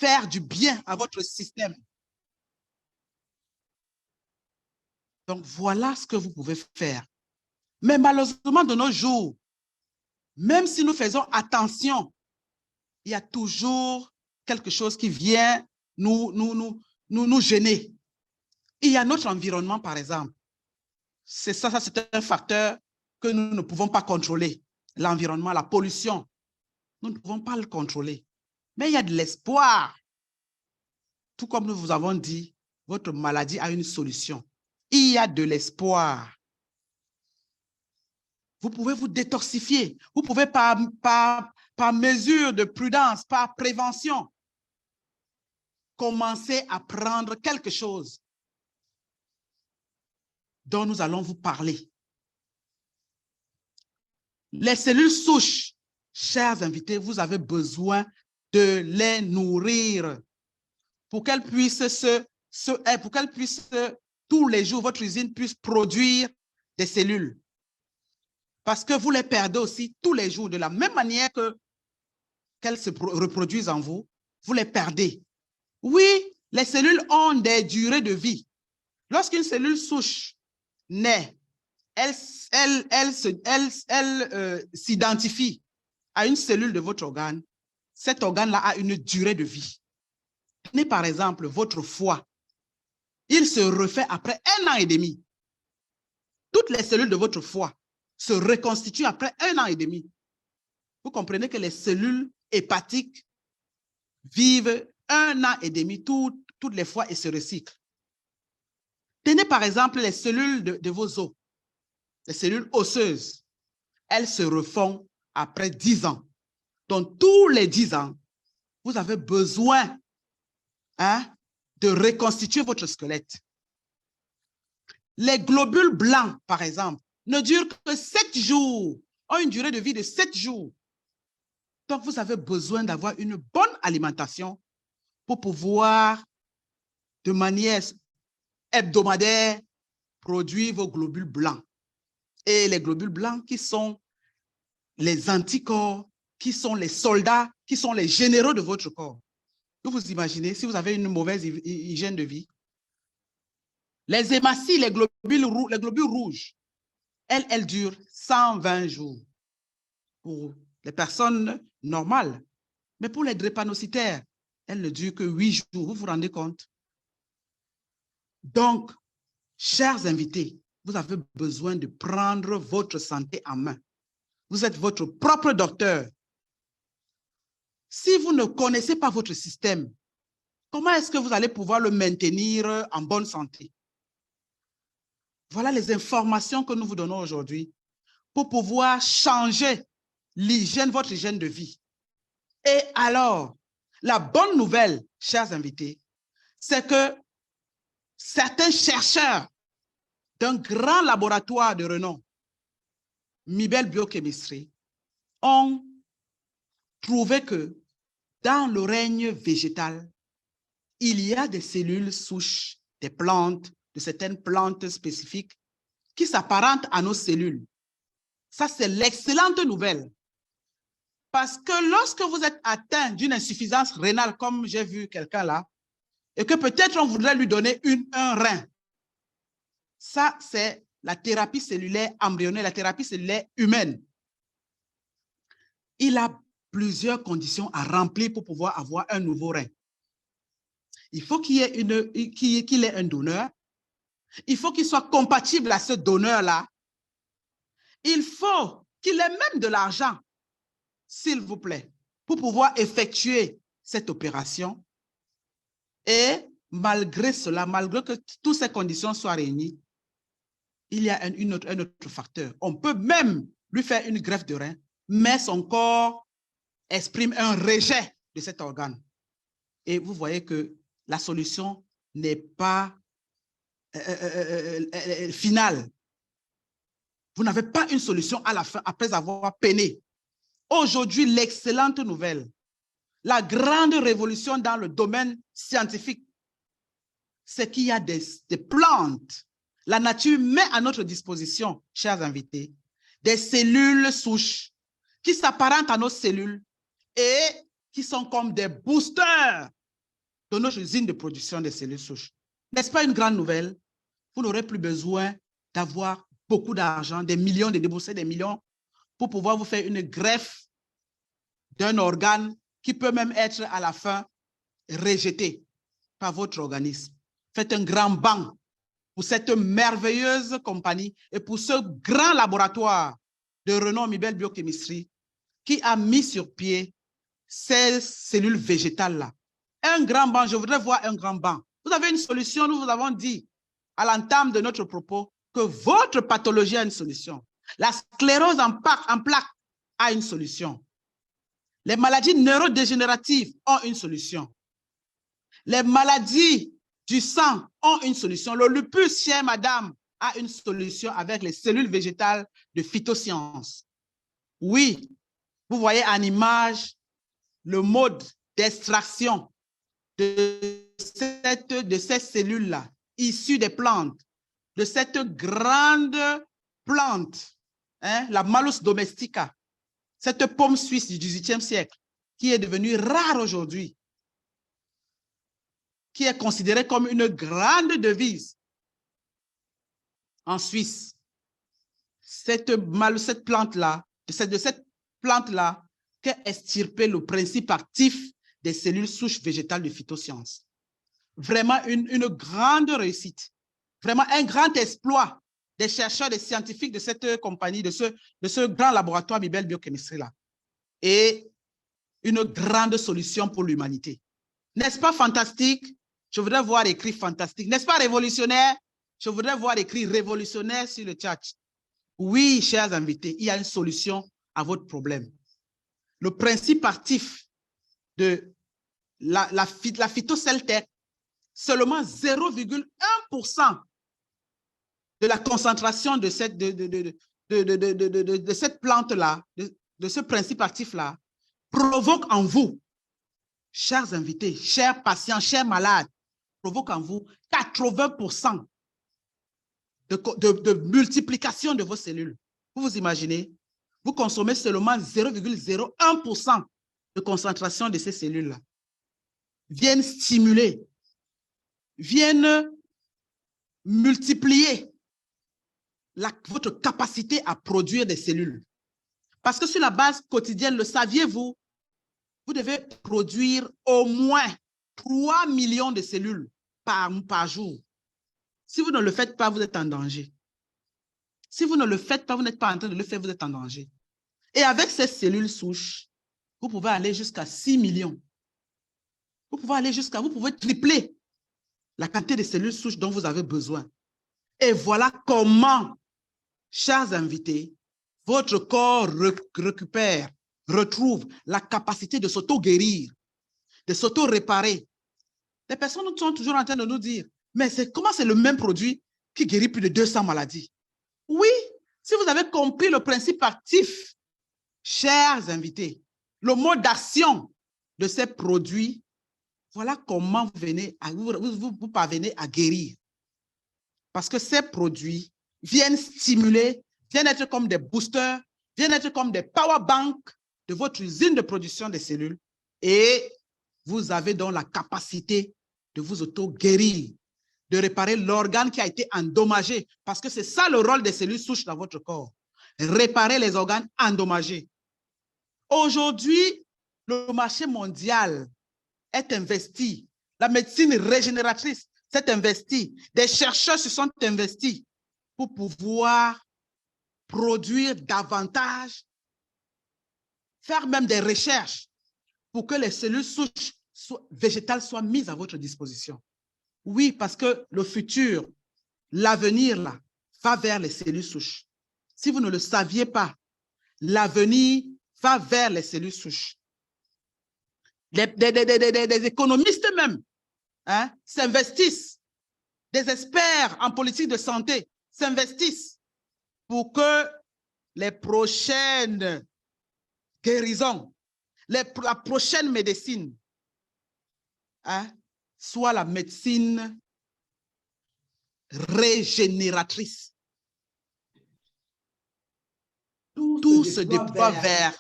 faire du bien à votre système. Donc, voilà ce que vous pouvez faire. Mais malheureusement, de nos jours, même si nous faisons attention, il y a toujours quelque chose qui vient nous gêner. Il y a notre environnement, par exemple. C'est ça c'est un facteur que nous ne pouvons pas contrôler. L'environnement, la pollution, nous ne pouvons pas le contrôler. Mais il y a de l'espoir. Tout comme nous vous avons dit, votre maladie a une solution. Il y a de l'espoir. Vous pouvez vous détoxifier. Vous pouvez par mesure de prudence, par prévention, commencer à prendre quelque chose dont nous allons vous parler. Les cellules souches, chers invités, vous avez besoin de les nourrir pour qu'elles puissent tous les jours, votre usine puisse produire des cellules. Parce que vous les perdez aussi tous les jours, de la même manière qu'elles se reproduisent en vous, vous les perdez. Oui, les cellules ont des durées de vie. Lorsqu'une cellule souche naît, elle s'identifie à une cellule de votre organe. Cet organe-là a une durée de vie. Prenez par exemple votre foie. Il se refait après 1 an et demi. Toutes les cellules de votre foie se reconstituent après 1 an et demi. Vous comprenez que les cellules hépatiques vivent 1 an et demi toutes les fois et se recyclent. Tenez par exemple les cellules de vos os, les cellules osseuses. Elles se refont après 10 ans. Donc, tous les 10 ans, vous avez besoin de reconstituer votre squelette. Les globules blancs, par exemple, ne durent que 7 jours, ont une durée de vie de 7 jours. Donc, vous avez besoin d'avoir une bonne alimentation pour pouvoir, de manière hebdomadaire, produire vos globules blancs. Et les globules blancs qui sont les anticorps, qui sont les soldats, qui sont les généraux de votre corps. Vous imaginez, si vous avez une mauvaise hygiène de vie, les hématies, les globules rouges, elles durent 120 jours pour les personnes normales. Mais pour les drépanocytaires, elles ne durent que 8 jours. Vous vous rendez compte? Donc, chers invités, vous avez besoin de prendre votre santé en main. Vous êtes votre propre docteur. Si vous ne connaissez pas votre système, comment est-ce que vous allez pouvoir le maintenir en bonne santé? Voilà les informations que nous vous donnons aujourd'hui pour pouvoir changer votre hygiène de vie. Et alors, la bonne nouvelle, chers invités, c'est que certains chercheurs d'un grand laboratoire de renom, Mibel Biochemistry, ont trouvé que dans le règne végétal, il y a des cellules souches des plantes, de certaines plantes spécifiques qui s'apparentent à nos cellules. Ça, c'est l'excellente nouvelle. Parce que lorsque vous êtes atteint d'une insuffisance rénale, comme j'ai vu quelqu'un là, et que peut-être on voudrait lui donner un rein, ça, c'est la thérapie cellulaire embryonnaire, la thérapie cellulaire humaine. Il a plusieurs conditions à remplir pour pouvoir avoir un nouveau rein. Il faut qu'il ait un donneur. Il faut qu'il soit compatible à ce donneur-là. Il faut qu'il ait même de l'argent, s'il vous plaît, pour pouvoir effectuer cette opération. Et malgré cela, malgré que toutes ces conditions soient réunies, il y a un autre facteur. On peut même lui faire une greffe de rein, mais son corps exprime un rejet de cet organe. Et vous voyez que la solution n'est pas finale. Vous n'avez pas une solution à la fin après avoir peiné. Aujourd'hui, l'excellente nouvelle, la grande révolution dans le domaine scientifique, c'est qu'il y a des plantes. La nature met à notre disposition, chers invités, des cellules souches qui s'apparentent à nos cellules et qui sont comme des boosters de notre usine de production des cellules souches. N'est-ce pas une grande nouvelle? Vous n'aurez plus besoin d'avoir beaucoup d'argent, des millions, de débourser des millions pour pouvoir vous faire une greffe d'un organe qui peut même être à la fin rejeté par votre organisme. Faites un grand banc pour cette merveilleuse compagnie et pour ce grand laboratoire de renom Mibel Biochemistry qui a mis sur pied ces cellules végétales-là. Un grand banc, je voudrais voir un grand banc. Vous avez une solution, nous vous avons dit à l'entame de notre propos que votre pathologie a une solution. La sclérose en plaques a une solution. Les maladies neurodégénératives ont une solution. Les maladies du sang ont une solution. Le lupus, chère madame, a une solution avec les cellules végétales de phytosciences. Oui, vous voyez en image le mode d'extraction de ces cellules-là, issues des plantes, de cette grande plante, hein, la Malus domestica, cette pomme suisse du XVIIIe siècle, qui est devenue rare aujourd'hui, qui est considérée comme une grande devise en Suisse. Cette plante-là, de cette plante-là, qu'est extirpé le principe actif des cellules souches végétales de phytosciences. Vraiment une grande réussite, vraiment un grand exploit des chercheurs, des scientifiques de cette compagnie, de ce grand laboratoire Mibel Biochemistry-là. Et une grande solution pour l'humanité. N'est-ce pas fantastique? Je voudrais voir écrit fantastique. N'est-ce pas révolutionnaire? Je voudrais voir écrit révolutionnaire sur le chat. Oui, chers invités, il y a une solution à votre problème. Le principe actif de la phytoceltec, seulement 0,1% de la concentration de cette plante-là, de ce principe actif-là, provoque en vous, chers invités, chers patients, chers malades, provoque en vous 80% de multiplication de vos cellules. Vous vous imaginez, vous consommez seulement 0,01% de concentration de ces cellules-là. Viennent stimuler, viennent multiplier votre capacité à produire des cellules. Parce que sur la base quotidienne, le saviez-vous, vous devez produire au moins 3 millions de cellules par jour. Si vous ne le faites pas, vous êtes en danger. Si vous ne le faites pas, vous n'êtes pas en train de le faire, vous êtes en danger. Et avec ces cellules souches, vous pouvez aller jusqu'à 6 millions. Vous pouvez tripler la quantité de cellules souches dont vous avez besoin. Et voilà comment, chers invités, votre corps retrouve la capacité de s'auto-guérir, de s'auto-réparer. Les personnes sont toujours en train de nous dire, mais comment c'est le même produit qui guérit plus de 200 maladies? Oui, si vous avez compris le principe actif, chers invités, le mode d'action de ces produits, voilà comment vous parvenez à guérir. Parce que ces produits viennent stimuler, viennent être comme des boosters, viennent être comme des power banks de votre usine de production des cellules et vous avez donc la capacité de vous auto-guérir, de réparer l'organe qui a été endommagé parce que c'est ça le rôle des cellules souches dans votre corps, réparer les organes endommagés. Aujourd'hui, le marché mondial est investi, la médecine régénératrice s'est investie, des chercheurs se sont investis pour pouvoir produire davantage, faire même des recherches pour que les cellules souches végétales soient mises à votre disposition. Oui, parce que le futur, l'avenir là, va vers les cellules souches. Si vous ne le saviez pas, l'avenir va vers les cellules souches. Des économistes même hein, s'investissent, des experts en politique de santé s'investissent pour que les prochaines guérisons, la prochaine médecine hein, soit la médecine régénératrice. Tout se déploie vers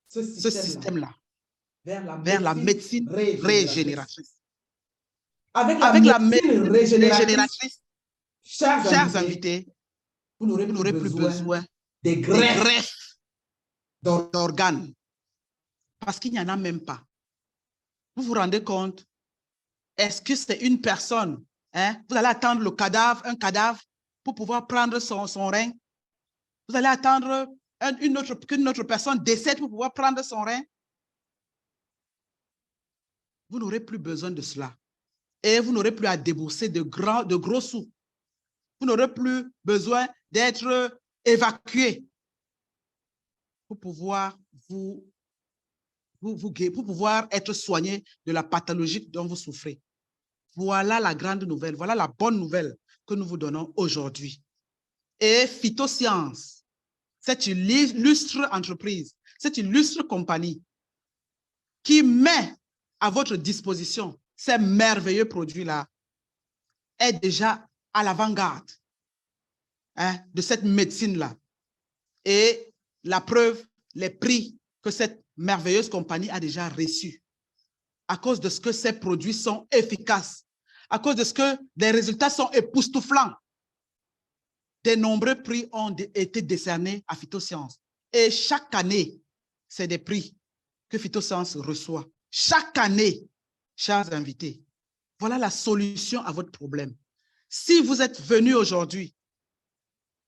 ce système-là, vers la médecine régénératrice. avec avec la la médecine médecine régénératrice, régénératrice, chers chers invités, invités, vous n'aurez vous plus n'aurez plus besoin besoin des des greffes greffes d'organes parce qu'il n'y en a même pas. Vous vous rendez compte? Est-ce que c'est une personne? Hein? Vous allez attendre le cadavre, un cadavre, pour pouvoir prendre son rein? Vous allez attendre qu'une autre personne décède pour pouvoir prendre son rein? Vous n'aurez plus besoin de cela. Et vous n'aurez plus à débourser de gros sous. Vous n'aurez plus besoin d'être évacué pour pouvoir pour pouvoir être soigné de la pathologie dont vous souffrez. Voilà la grande nouvelle, voilà la bonne nouvelle que nous vous donnons aujourd'hui. Et Phytosciences, cette illustre entreprise, cette illustre compagnie qui met à votre disposition ces merveilleux produits-là est déjà à l'avant-garde de cette médecine-là. Et la preuve, les prix que cette merveilleuse compagnie a déjà reçus à cause de ce que ces produits sont efficaces, à cause de ce que les résultats sont époustouflants. De nombreux prix ont été décernés à Phytosciences. Et chaque année, c'est des prix que Phytosciences reçoit. Chaque année, chers invités, voilà la solution à votre problème. Si vous êtes venu aujourd'hui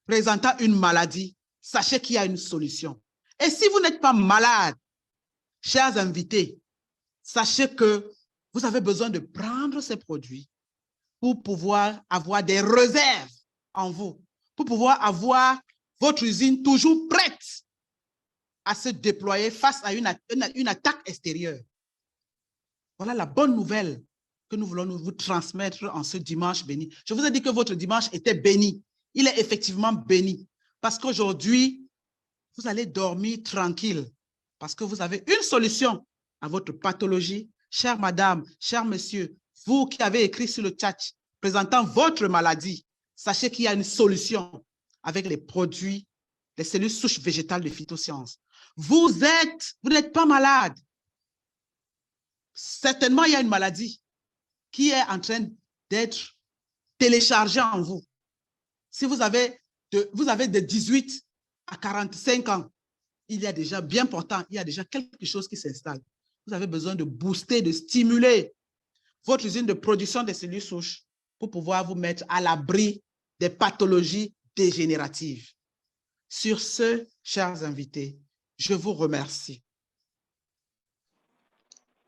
présentant une maladie, sachez qu'il y a une solution. Et si vous n'êtes pas malade, chers invités, sachez que vous avez besoin de prendre ces produits pour pouvoir avoir des réserves en vous, pour pouvoir avoir votre usine toujours prête à se déployer face à une attaque extérieure. Voilà la bonne nouvelle que nous voulons vous transmettre en ce dimanche béni. Je vous ai dit que votre dimanche était béni. Il est effectivement béni parce qu'aujourd'hui, vous allez dormir tranquille parce que vous avez une solution à votre pathologie. Chère madame, cher monsieur, vous qui avez écrit sur le chat présentant votre maladie, sachez qu'il y a une solution avec les produits, les cellules souches végétales de Phytosciences. Vous n'êtes pas malade. Certainement, il y a une maladie qui est en train d'être téléchargée en vous. Si vous avez de 18 à 45 ans, il y a déjà bien portant, il y a déjà quelque chose qui s'installe. Vous avez besoin de booster, de stimuler votre usine de production des cellules souches pour pouvoir vous mettre à l'abri des pathologies dégénératives. Sur ce, chers invités, je vous remercie.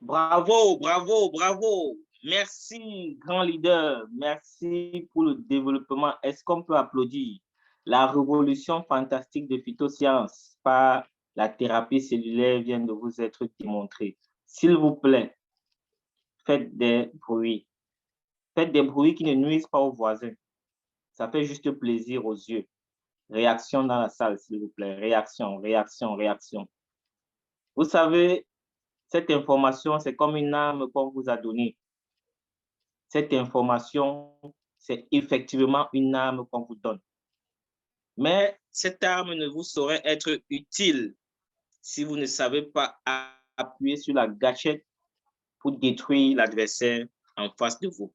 Bravo, bravo, bravo. Merci, grand leader. Merci pour le développement. Est-ce qu'on peut applaudir la révolution fantastique de Phytosciences par la thérapie cellulaire vient de vous être démontrée. S'il vous plaît, faites des bruits. Faites des bruits qui ne nuisent pas aux voisins. Ça fait juste plaisir aux yeux. Réaction dans la salle, s'il vous plaît. Réaction, réaction, réaction. Vous savez, cette information, c'est comme une arme qu'on vous a donnée. Cette information, c'est effectivement une arme qu'on vous donne. Mais cette arme ne vous saurait être utile si vous ne savez pas appuyer sur la gâchette pour détruire l'adversaire en face de vous.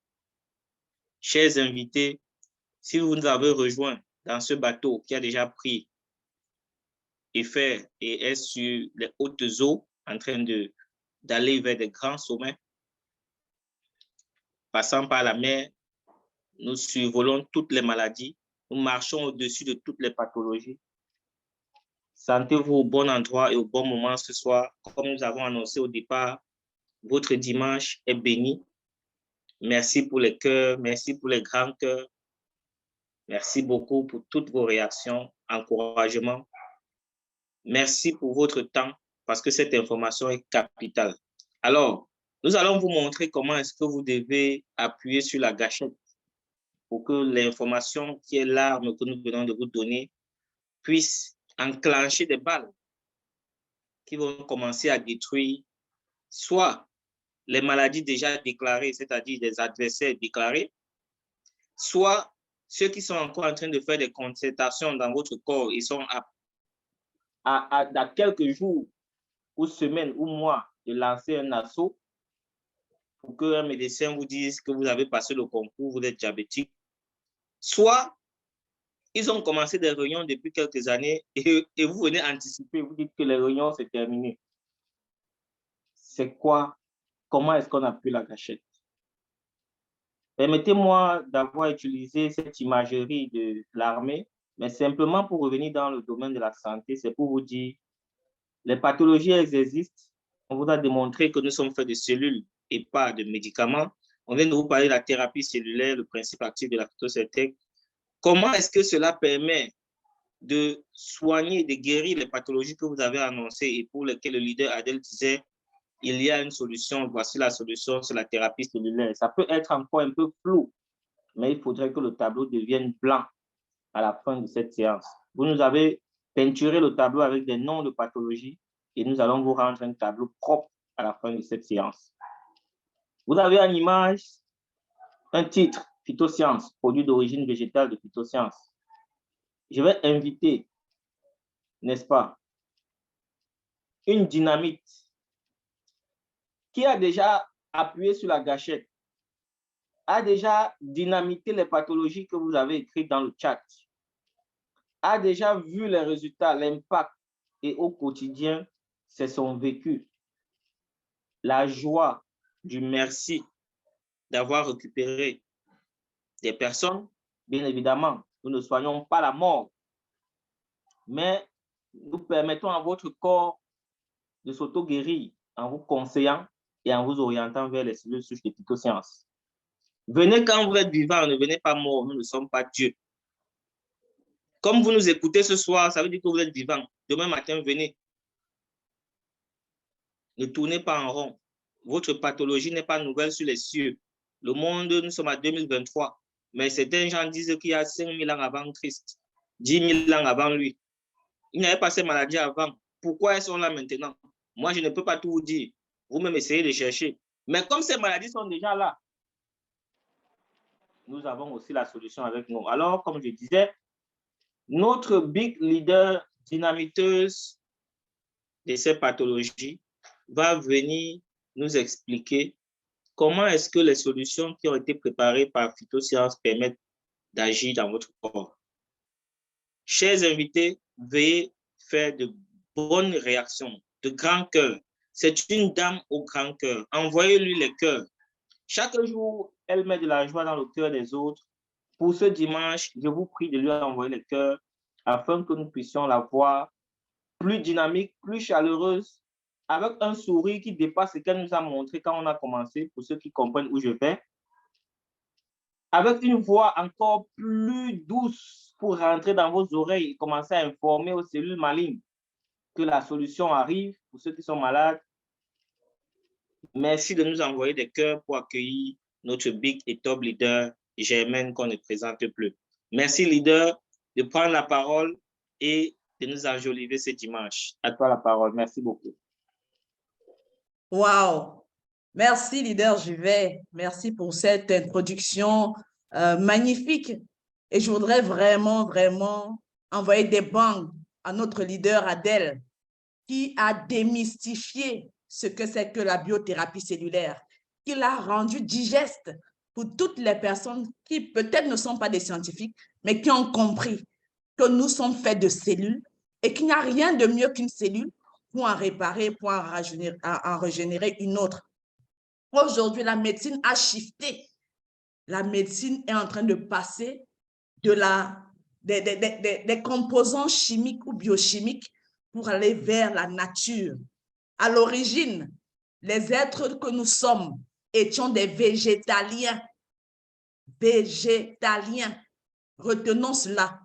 Chers invités, si vous nous avez rejoints dans ce bateau qui a déjà pris effet et est sur les hautes eaux en train d'aller vers des grands sommets, passant par la mer, nous survolons toutes les maladies, nous marchons au-dessus de toutes les pathologies. Sentez-vous au bon endroit et au bon moment ce soir. Comme nous avons annoncé au départ, votre dimanche est béni. Merci pour les cœurs, merci pour les grands cœurs. Merci beaucoup pour toutes vos réactions, encouragements. Merci pour votre temps parce que cette information est capitale. Alors, nous allons vous montrer comment est-ce que vous devez appuyer sur la gâchette pour que l'information qui est l'arme que nous venons de vous donner puisse enclencher des balles qui vont commencer à détruire soit les maladies déjà déclarées, c'est-à-dire des adversaires déclarés, soit ceux qui sont encore en train de faire des concertations dans votre corps, ils sont à quelques jours ou semaines ou mois de lancer un assaut pour qu'un médecin vous dise que vous avez passé le concours, vous êtes diabétique. Soit ils ont commencé des réunions depuis quelques années et vous venez anticiper, vous dites que les réunions c'est terminé. C'est quoi? Comment est-ce qu'on a pris la gâchette? Permettez-moi d'avoir utilisé cette imagerie de l'armée, mais simplement pour revenir dans le domaine de la santé, c'est pour vous dire, les pathologies, elles existent. On vous a démontré que nous sommes faits de cellules et pas de médicaments. On vient de vous parler de la thérapie cellulaire, le principe actif de la phytothérapie. Comment est-ce que cela permet de soigner, de guérir les pathologies que vous avez annoncées et pour lesquelles le leader Adel disait il y a une solution, voici la solution, c'est la thérapie cellulaire. Ça peut être encore un peu flou, mais il faudrait que le tableau devienne blanc à la fin de cette séance. Vous nous avez peinturé le tableau avec des noms de pathologies et nous allons vous rendre un tableau propre à la fin de cette séance. Vous avez en image un titre, Phytosciences, produit d'origine végétale de phytosciences. Je vais inviter, n'est-ce pas, une dynamite qui a déjà appuyé sur la gâchette, a déjà dynamité les pathologies que vous avez écrites dans le chat, a déjà vu les résultats, l'impact, et au quotidien, c'est son vécu. La joie du merci d'avoir récupéré des personnes, bien évidemment, nous ne soignons pas la mort, mais nous permettons à votre corps de s'auto-guérir en vous conseillant et en vous orientant vers les cellules souches de phytosciences. Venez quand vous êtes vivant, ne venez pas mort, nous ne sommes pas Dieu. Comme vous nous écoutez ce soir, ça veut dire que vous êtes vivant. Demain matin, venez. Ne tournez pas en rond. Votre pathologie n'est pas nouvelle sur les cieux. Le monde, nous sommes à 2023. Mais certains gens disent qu'il y a 5000 ans avant Christ, 10 000 ans avant lui. Il n'y avait pas ces maladies avant. Pourquoi elles sont là maintenant? Moi, je ne peux pas tout vous dire. Vous-même essayez de chercher. Mais comme ces maladies sont déjà là, nous avons aussi la solution avec nous. Alors, comme je disais, notre big leader dynamiteuse de ces pathologies va venir nous expliquer comment est-ce que les solutions qui ont été préparées par Phytosciences permettent d'agir dans votre corps. Chers invités, veuillez faire de bonnes réactions, de grand cœur. C'est une dame au grand cœur. Envoyez-lui les cœurs. Chaque jour, elle met de la joie dans le cœur des autres. Pour ce dimanche, je vous prie de lui envoyer les cœurs afin que nous puissions la voir plus dynamique, plus chaleureuse, avec un sourire qui dépasse ce qu'elle nous a montré quand on a commencé, pour ceux qui comprennent où je vais, avec une voix encore plus douce pour rentrer dans vos oreilles et commencer à informer aux cellules malignes que la solution arrive pour ceux qui sont malades. Merci de nous envoyer des cœurs pour accueillir notre big et top leader, Germaine, qu'on ne présente plus. Merci, leader, de prendre la parole et de nous enjoliver ce dimanche. À toi la parole. Merci beaucoup. Wow! Merci, leader Juvet. Merci pour cette introduction magnifique. Et je voudrais vraiment envoyer des bangs à notre leader Adel, qui a démystifié ce que c'est que la biothérapie cellulaire, qui l'a rendu digeste pour toutes les personnes qui peut-être ne sont pas des scientifiques, mais qui ont compris que nous sommes faits de cellules et qu'il n'y a rien de mieux qu'une cellule pour en réparer, pour en régénérer une autre. Aujourd'hui, la médecine a shifté. La médecine est en train de passer des composants chimiques ou biochimiques pour aller vers la nature. À l'origine, les êtres que nous sommes étions des végétaliens. Végétaliens. Retenons cela.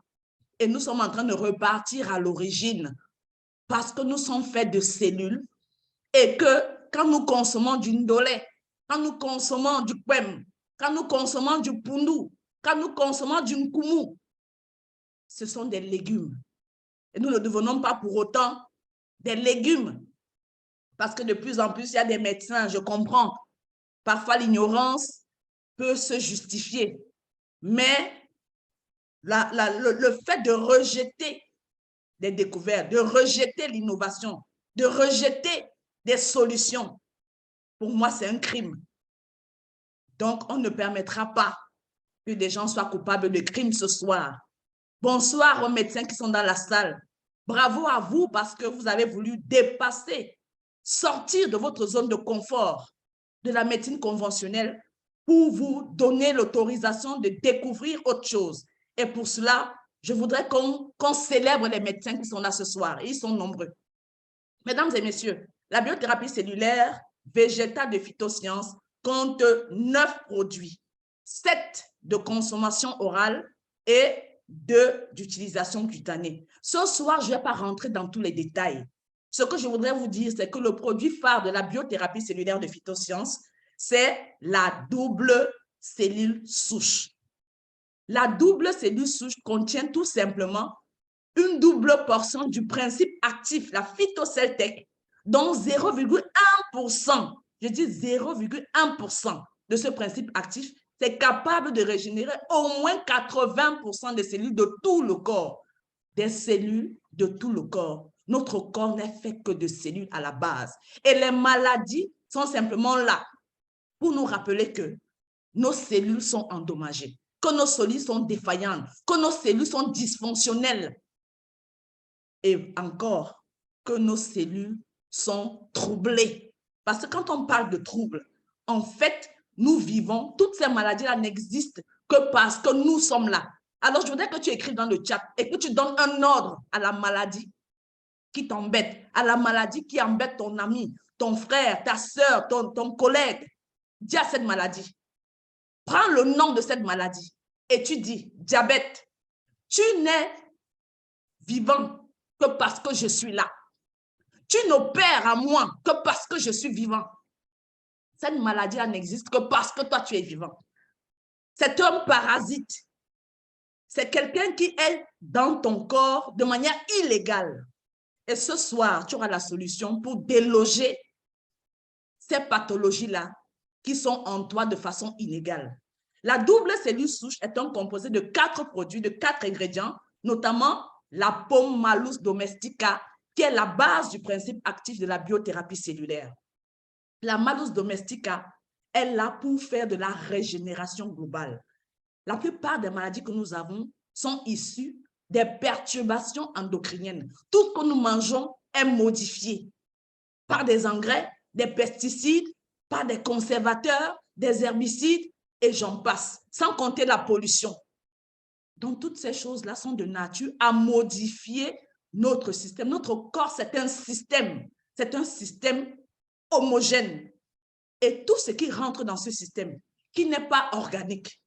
Et nous sommes en train de repartir à l'origine parce que nous sommes faits de cellules et que quand nous consommons du ndolé, quand nous consommons du kwem, quand nous consommons du pundu, quand nous consommons du nkumu, ce sont des légumes. Et nous ne devenons pas pour autant des légumes. Parce que de plus en plus, il y a des médecins, je comprends. Parfois, l'ignorance peut se justifier. Mais le fait de rejeter des découvertes, de rejeter l'innovation, de rejeter des solutions, pour moi, c'est un crime. Donc, on ne permettra pas que des gens soient coupables de crimes ce soir. Bonsoir aux médecins qui sont dans la salle. Bravo à vous parce que vous avez voulu dépasser, sortir de votre zone de confort de la médecine conventionnelle pour vous donner l'autorisation de découvrir autre chose. Et pour cela, je voudrais qu'on célèbre les médecins qui sont là ce soir. Ils sont nombreux. Mesdames et messieurs, la biothérapie cellulaire végétale de phytosciences compte 9 produits, 7 de consommation orale et 2 d'utilisation cutanée. Ce soir, je ne vais pas rentrer dans tous les détails. Ce que je voudrais vous dire, c'est que le produit phare de la biothérapie cellulaire de phytosciences, c'est la double cellule souche. La double cellule souche contient tout simplement une double portion du principe actif, la phytoceltec, dont 0,1%, je dis 0,1% de ce principe actif, c'est capable de régénérer au moins 80% des cellules de tout le corps. Des cellules de tout le corps. Notre corps n'est fait que de cellules à la base. Et les maladies sont simplement là pour nous rappeler que nos cellules sont endommagées, que nos cellules sont défaillantes, que nos cellules sont dysfonctionnelles. Et encore, que nos cellules sont troublées. Parce que quand on parle de troubles, en fait, nous vivons, toutes ces maladies-là n'existent que parce que nous sommes là. Alors, je voudrais que tu écrives dans le chat et que tu donnes un ordre à la maladie qui t'embête, à la maladie qui embête ton ami, ton frère, ta soeur, ton collègue. Dis à cette maladie. Prends le nom de cette maladie et tu dis, diabète, tu n'es vivant que parce que je suis là. Tu n'opères à moi que parce que je suis vivant. Cette maladie-là n'existe que parce que toi, tu es vivant. C'est un parasite. C'est quelqu'un qui est dans ton corps de manière illégale. Et ce soir, tu auras la solution pour déloger ces pathologies-là qui sont en toi de façon illégale. La double cellule souche est un composé de 4 produits, de 4 ingrédients, notamment la pomme Malus domestica, qui est la base du principe actif de la biothérapie cellulaire. La Malus domestica est là pour faire de la régénération globale. La plupart des maladies que nous avons sont issues des perturbations endocriniennes. Tout ce que nous mangeons est modifié par des engrais, des pesticides, par des conservateurs, des herbicides, et j'en passe, sans compter la pollution. Donc, toutes ces choses-là sont de nature à modifier notre système. Notre corps, c'est un système homogène. Et tout ce qui rentre dans ce système, qui n'est pas organique,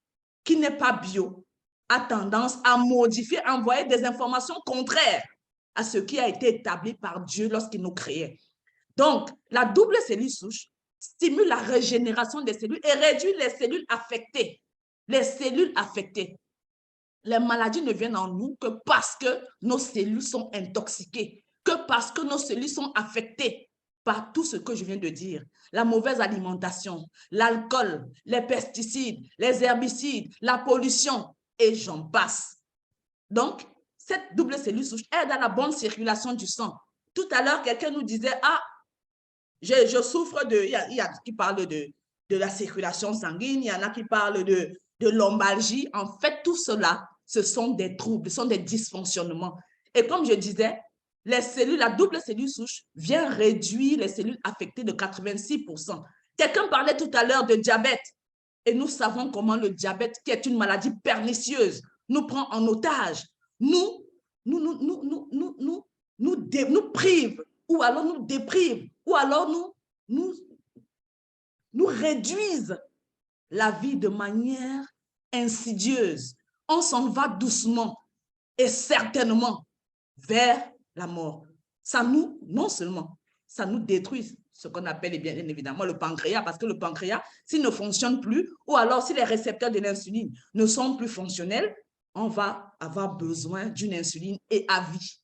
qui n'est pas bio, a tendance à modifier, à envoyer des informations contraires à ce qui a été établi par Dieu lorsqu'il nous créait. Donc, la double cellule souche stimule la régénération des cellules et réduit les cellules affectées. Les cellules affectées. Les maladies ne viennent en nous que parce que nos cellules sont intoxiquées, que parce que nos cellules sont affectées par tout ce que je viens de dire. La mauvaise alimentation, l'alcool, les pesticides, les herbicides, la pollution, et j'en passe. Donc, cette double cellule souche aide à la bonne circulation du sang. Tout à l'heure, quelqu'un nous disait, ah, je souffre de, il y a qui parle de la circulation sanguine, il y en a qui parlent de lombalgie. En fait, tout cela, ce sont des troubles, ce sont des dysfonctionnements. Et comme je disais, les cellules, la double cellule souche vient réduire les cellules affectées de 86%. Quelqu'un parlait tout à l'heure de diabète. Et nous savons comment le diabète, qui est une maladie pernicieuse, nous prend en otage, nous prive, ou alors nous déprive, ou alors nous réduisent la vie de manière insidieuse. On s'en va doucement et certainement vers la mort. Ça nous, non seulement, ça nous détruit ce qu'on appelle bien évidemment le pancréas, parce que le pancréas, s'il ne fonctionne plus, ou alors si les récepteurs de l'insuline ne sont plus fonctionnels, on va avoir besoin d'une insuline et à vie.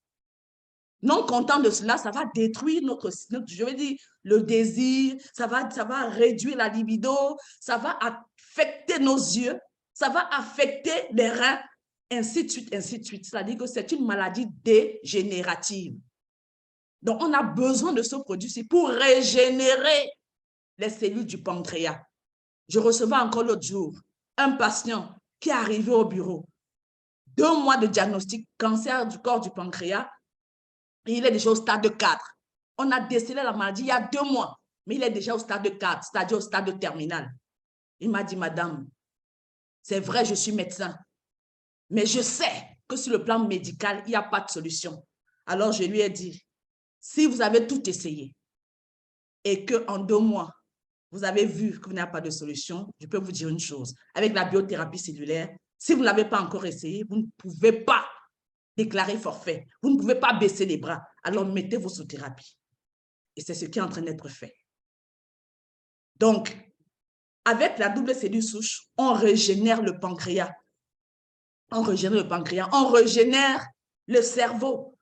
Non content de cela, ça va détruire je veux dire, le désir, ça va réduire la libido, ça va affecter nos yeux, ça va affecter les reins, ainsi de suite, ainsi de suite. C'est-à-dire que c'est une maladie dégénérative. Donc, on a besoin de ce produit-ci pour régénérer les cellules du pancréas. Je recevais encore l'autre jour un patient qui est arrivé au bureau. 2 mois de diagnostic, cancer du corps du pancréas, et il est déjà au stade 4. On a décelé la maladie il y a 2 mois, mais il est déjà au stade 4, c'est-à-dire au stade terminal. Il m'a dit, madame, c'est vrai, je suis médecin, mais je sais que sur le plan médical, il n'y a pas de solution. Alors, je lui ai dit, si vous avez tout essayé et qu'en 2 mois, vous avez vu qu'il n'y a pas de solution, je peux vous dire une chose. Avec la biothérapie cellulaire, si vous ne l'avez pas encore essayé, vous ne pouvez pas déclarer forfait. Vous ne pouvez pas baisser les bras. Alors, mettez-vous sous thérapie. Et c'est ce qui est en train d'être fait. Donc, avec la double cellule souche, on régénère le pancréas. On régénère le pancréas, on régénère le cerveau.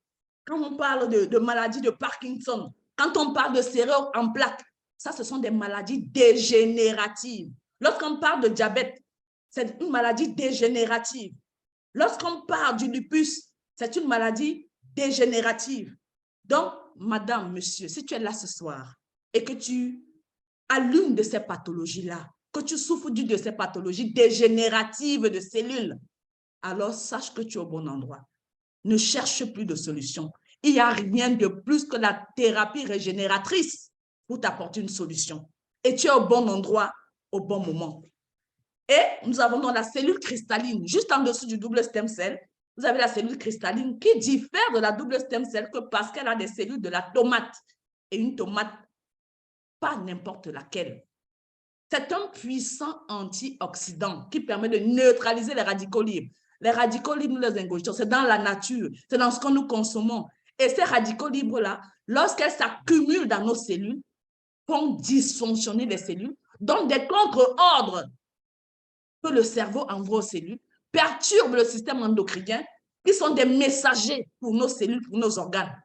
Quand on parle de maladie de Parkinson, quand on parle de sclérose en plaques, ça, ce sont des maladies dégénératives. Lorsqu'on parle de diabète, c'est une maladie dégénérative. Lorsqu'on parle du lupus, c'est une maladie dégénérative. Donc, madame, monsieur, si tu es là ce soir et que tu as l'une de ces pathologies-là, que tu souffres d'une de ces pathologies dégénératives de cellules, alors sache que tu es au bon endroit. Ne cherche plus de solution. Il n'y a rien de plus que la thérapie régénératrice pour t'apporter une solution. Et tu es au bon endroit, au bon moment. Et nous avons dans la cellule cristalline, juste en dessous du double stem cell, vous avez la cellule cristalline qui diffère de la double stem cell que parce qu'elle a des cellules de la tomate. Et une tomate, pas n'importe laquelle. C'est un puissant antioxydant qui permet de neutraliser les radicaux libres. Les radicaux libres, nous les ingurgitons, c'est dans la nature, c'est dans ce que nous consommons. Et ces radicaux libres-là, lorsqu'elles s'accumulent dans nos cellules, font dysfonctionner les cellules, donnent des contre-ordres que le cerveau envoie aux cellules, perturbent le système endocrinien, qui sont des messagers pour nos cellules, pour nos organes.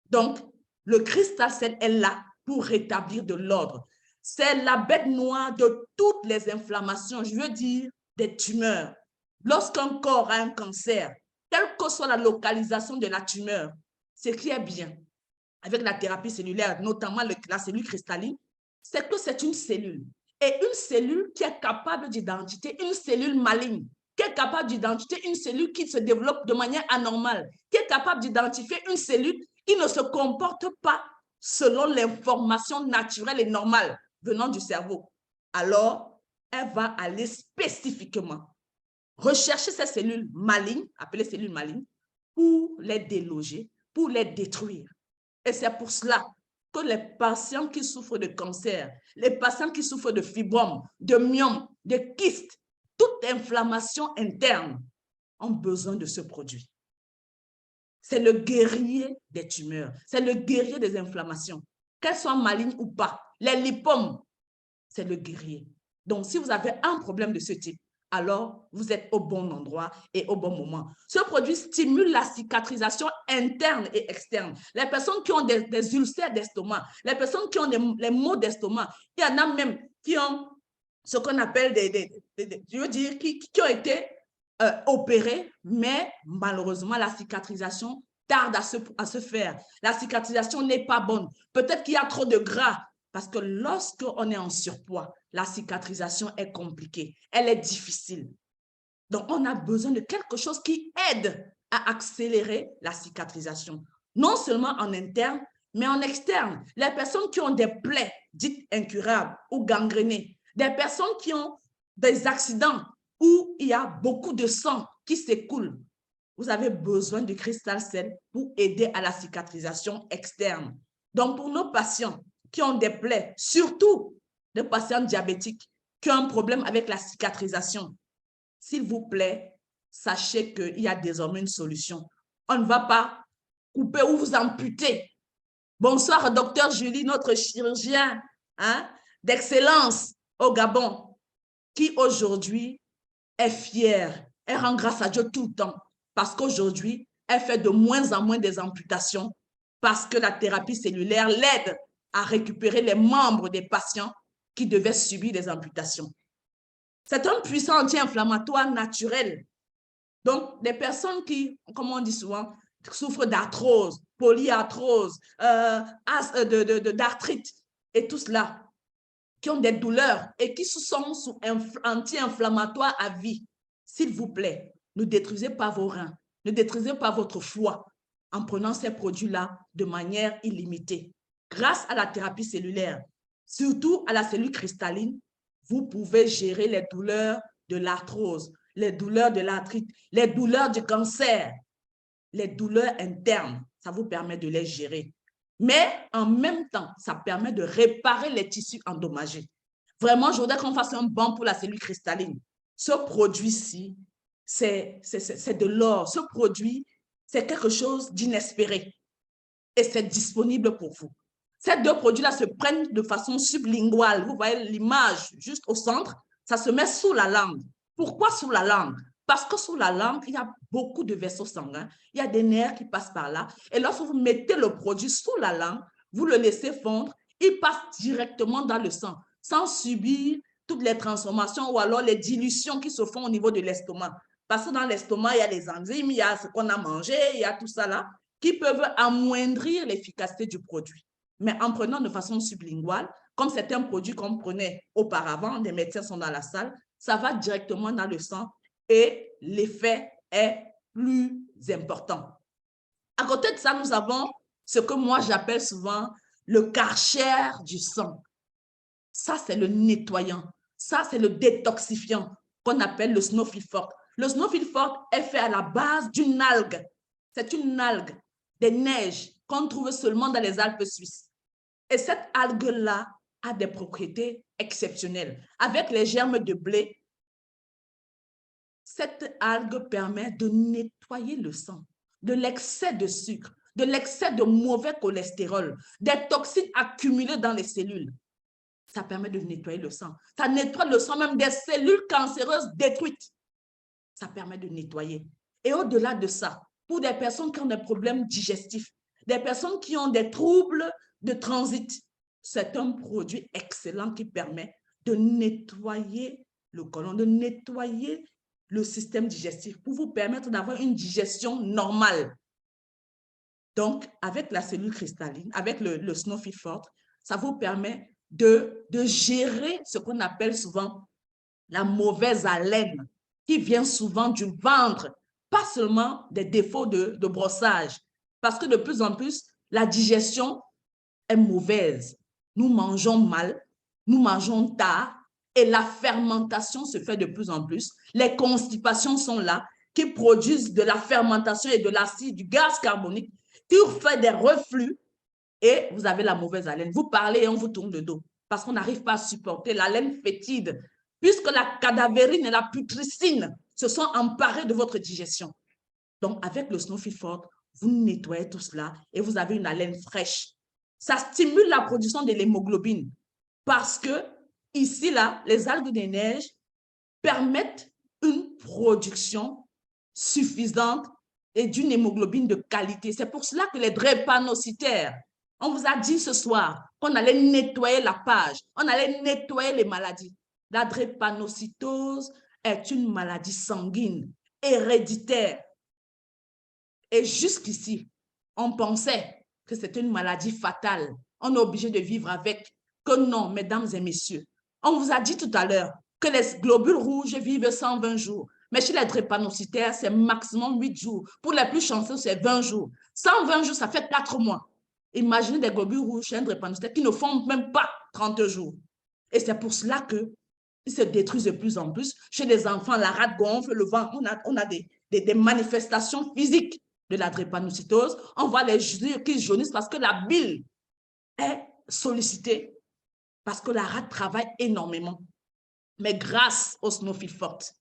Donc, le cristal cell est là pour rétablir de l'ordre. C'est la bête noire de toutes les inflammations, je veux dire des tumeurs. Lorsqu'un corps a un cancer, quelle que soit la localisation de la tumeur, ce qui est bien avec la thérapie cellulaire, notamment la cellule cristalline, c'est que c'est une cellule. Et une cellule qui est capable d'identifier une cellule maligne, qui est capable d'identifier une cellule qui se développe de manière anormale, qui est capable d'identifier une cellule qui ne se comporte pas selon l'information naturelle et normale venant du cerveau. Alors, elle va aller spécifiquement rechercher ces cellules malignes, appelées cellules malignes, pour les déloger, pour les détruire. Et c'est pour cela que les patients qui souffrent de cancer, les patients qui souffrent de fibromes, de myomes, de kystes, toute inflammation interne ont besoin de ce produit. C'est le guerrier des tumeurs, c'est le guerrier des inflammations, qu'elles soient malignes ou pas. Les lipomes, c'est le guerrier. Donc, si vous avez un problème de ce type, alors vous êtes au bon endroit et au bon moment. Ce produit stimule la cicatrisation interne et externe. Les personnes qui ont des ulcères d'estomac, les personnes qui ont les maux d'estomac, il y en a même qui ont ce qu'on appelle je veux dire, qui ont été opérés, mais malheureusement, la cicatrisation tarde à se faire. La cicatrisation n'est pas bonne. Peut-être qu'il y a trop de gras, parce que lorsqu'on est en surpoids, la cicatrisation est compliquée, elle est difficile. Donc, on a besoin de quelque chose qui aide à accélérer la cicatrisation, non seulement en interne, mais en externe. Les personnes qui ont des plaies dites incurables ou gangrénées, des personnes qui ont des accidents où il y a beaucoup de sang qui s'écoule, vous avez besoin du cristal cell pour aider à la cicatrisation externe. Donc, pour nos patients qui ont des plaies, surtout les patients diabétiques qui ont un problème avec la cicatrisation, s'il vous plaît, sachez qu'il y a désormais une solution. On ne va pas couper ou vous amputer. Bonsoir, docteur Julie, notre chirurgien d'excellence au Gabon, qui aujourd'hui est fière. Elle rend grâce à Dieu tout le temps parce qu'aujourd'hui, elle fait de moins en moins des amputations parce que la thérapie cellulaire l'aide à récupérer les membres des patients qui devaient subir des amputations. C'est un puissant anti-inflammatoire naturel. Donc, des personnes qui, comme on dit souvent, souffrent d'arthrose, polyarthrose, d'arthrite et tout cela, qui ont des douleurs et qui sont sous anti-inflammatoires à vie, s'il vous plaît, ne détruisez pas vos reins, ne détruisez pas votre foie en prenant ces produits-là de manière illimitée. Grâce à la thérapie cellulaire, surtout à la cellule cristalline, vous pouvez gérer les douleurs de l'arthrose, les douleurs de l'arthrite, les douleurs du cancer, les douleurs internes. Ça vous permet de les gérer. Mais en même temps, ça permet de réparer les tissus endommagés. Vraiment, je voudrais qu'on fasse un banc pour la cellule cristalline. Ce produit-ci, c'est de l'or. Ce produit, c'est quelque chose d'inespéré. Et c'est disponible pour vous. Ces deux produits-là se prennent de façon sublinguale. Vous voyez l'image juste au centre, ça se met sous la langue. Pourquoi sous la langue? Parce que sous la langue, il y a beaucoup de vaisseaux sanguins. Il y a des nerfs qui passent par là. Et lorsque vous mettez le produit sous la langue, vous le laissez fondre, il passe directement dans le sang, sans subir toutes les transformations ou alors les dilutions qui se font au niveau de l'estomac. Parce que dans l'estomac, il y a les enzymes, il y a ce qu'on a mangé, il y a tout ça là, qui peuvent amoindrir l'efficacité du produit. Mais en prenant de façon sublinguale, comme c'est un produit qu'on prenait auparavant, des médecins sont dans la salle, ça va directement dans le sang et l'effet est plus important. À côté de ça, nous avons ce que moi j'appelle souvent le Karcher du sang. Ça, c'est le nettoyant. Ça, c'est le détoxifiant qu'on appelle le Snowflake Forte. Le Snowflake Forte est fait à la base d'une algue. C'est une algue des neiges qu'on trouve seulement dans les Alpes suisses. Et cette algue-là a des propriétés exceptionnelles. Avec les germes de blé, cette algue permet de nettoyer le sang, de l'excès de sucre, de l'excès de mauvais cholestérol, des toxines accumulées dans les cellules. Ça permet de nettoyer le sang. Ça nettoie le sang, même des cellules cancéreuses détruites. Ça permet de nettoyer. Et au-delà de ça, pour des personnes qui ont des problèmes digestifs, des personnes qui ont des troubles de transit, c'est un produit excellent qui permet de nettoyer le côlon, de nettoyer le système digestif pour vous permettre d'avoir une digestion normale. Donc, avec la cellule cristalline, avec le Snowflake Forte, ça vous permet de gérer ce qu'on appelle souvent la mauvaise haleine qui vient souvent du ventre, pas seulement des défauts de brossage, parce que de plus en plus, la digestion est mauvaise. Nous mangeons mal, nous mangeons tard et la fermentation se fait de plus en plus. Les constipations sont là qui produisent de la fermentation et de l'acide, du gaz carbonique qui fait des reflux et vous avez la mauvaise haleine. Vous parlez et on vous tourne le dos parce qu'on n'arrive pas à supporter l'haleine fétide puisque la cadavérine et la putricine se sont emparées de votre digestion. Donc, avec le Snowflake Forte, vous nettoyez tout cela et vous avez une haleine fraîche. Ça stimule la production de l'hémoglobine parce que ici, là, les algues des neiges permettent une production suffisante et d'une hémoglobine de qualité. C'est pour cela que les drépanocytaires, on vous a dit ce soir qu'on allait nettoyer la page, on allait nettoyer les maladies. La drépanocytose est une maladie sanguine, héréditaire. Et jusqu'ici, on pensait que c'était une maladie fatale. On est obligé de vivre avec. Que non, mesdames et messieurs. On vous a dit tout à l'heure que les globules rouges vivent 120 jours. Mais chez les drépanocytaires, c'est maximum 8 jours. Pour les plus chanceux, c'est 20 jours. 120 jours, ça fait 4 mois. Imaginez des globules rouges chez un drépanocytaire qui ne font même pas 30 jours. Et c'est pour cela qu'ils se détruisent de plus en plus. Chez les enfants, la rate gonfle, le ventre, on a des manifestations physiques de la drépanocytose. On voit les yeux qui jaunissent parce que la bile est sollicitée, parce que la rate travaille énormément. Mais grâce au Snowflake Forte,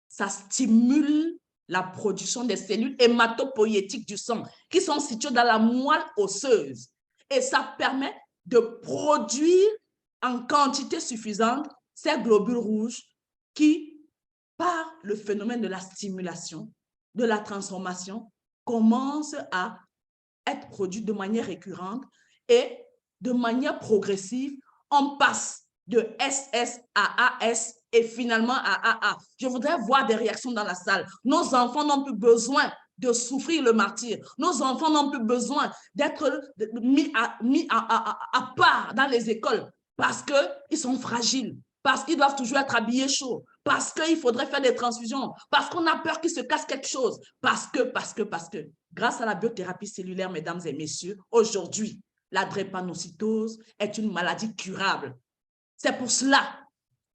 ça stimule la production des cellules hématopoïétiques du sang qui sont situées dans la moelle osseuse. Et ça permet de produire en quantité suffisante ces globules rouges qui, par le phénomène de la stimulation, de la transformation, commencent à être produits de manière récurrente et de manière progressive. On passe de SS à AS et finalement à AA. Je voudrais voir des réactions dans la salle. Nos enfants n'ont plus besoin de souffrir le martyre. Nos enfants n'ont plus besoin d'être mis à part dans les écoles parce qu'ils sont fragiles, parce qu'ils doivent toujours être habillés chaud, parce qu'il faudrait faire des transfusions, parce qu'on a peur qu'ils se cassent quelque chose, parce que. Grâce à la biothérapie cellulaire, mesdames et messieurs, aujourd'hui, la drépanocytose est une maladie curable. C'est pour cela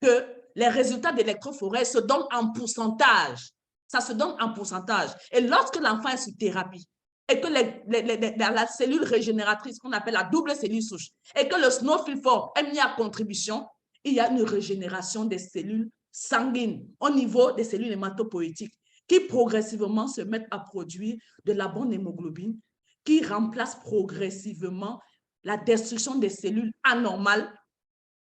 que les résultats d'électrophorèse se donnent en pourcentage. Ça se donne en pourcentage. Et lorsque l'enfant est sous thérapie, et que la cellule régénératrice qu'on appelle la double cellule souche, et que le snowfilfort est mis à contribution, il y a une régénération des cellules sanguines au niveau des cellules hématopoïétiques qui progressivement se mettent à produire de la bonne hémoglobine qui remplace progressivement la destruction des cellules anormales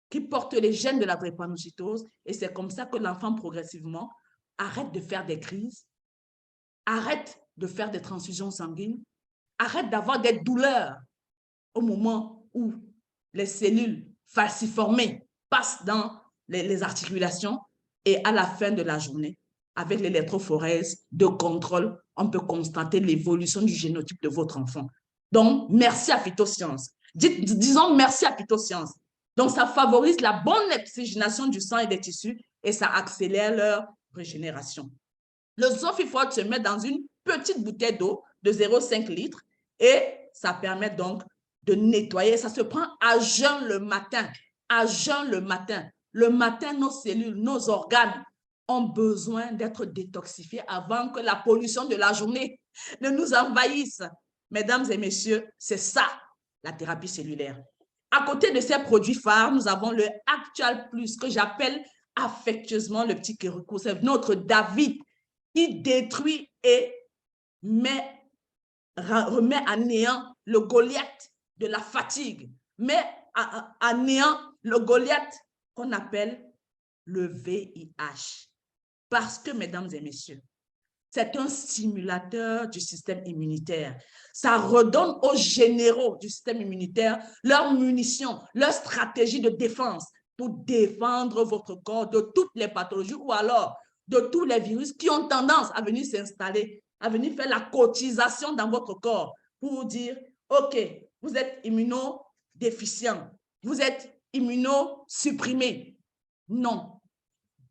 qui portent les gènes de la drépanocytose. Et c'est comme ça que l'enfant progressivement arrête de faire des crises, arrête de faire des transfusions sanguines, arrête d'avoir des douleurs au moment où les cellules falciformées passent dans les articulations et à la fin de la journée, avec l'électrophorèse de contrôle, on peut constater l'évolution du génotype de votre enfant. Donc, merci à Phytosciences. Disons merci à Phytosciences. Donc, ça favorise la bonne oxygénation du sang et des tissus et ça accélère leur régénération. Le Zofifort se met dans une petite bouteille d'eau de 0,5 litres et ça permet donc de nettoyer. Ça se prend à jeun le matin. À jeun le matin. Le matin, nos cellules, nos organes ont besoin d'être détoxifiés avant que la pollution de la journée ne nous envahisse. Mesdames et messieurs, c'est ça, la thérapie cellulaire. À côté de ces produits phares, nous avons le Actual Plus, que j'appelle affectueusement le petit Kéroukou. C'est notre David qui détruit et remet à néant le Goliath de la fatigue, met à néant le Goliath qu'on appelle le VIH. Parce que, mesdames et messieurs, c'est un stimulateur du système immunitaire. Ça redonne aux généraux du système immunitaire leurs munitions, leur stratégie de défense pour défendre votre corps de toutes les pathologies ou alors de tous les virus qui ont tendance à venir s'installer, à venir faire la cotisation dans votre corps pour dire, OK, vous êtes immunodéficient, vous êtes immunosupprimé. Non.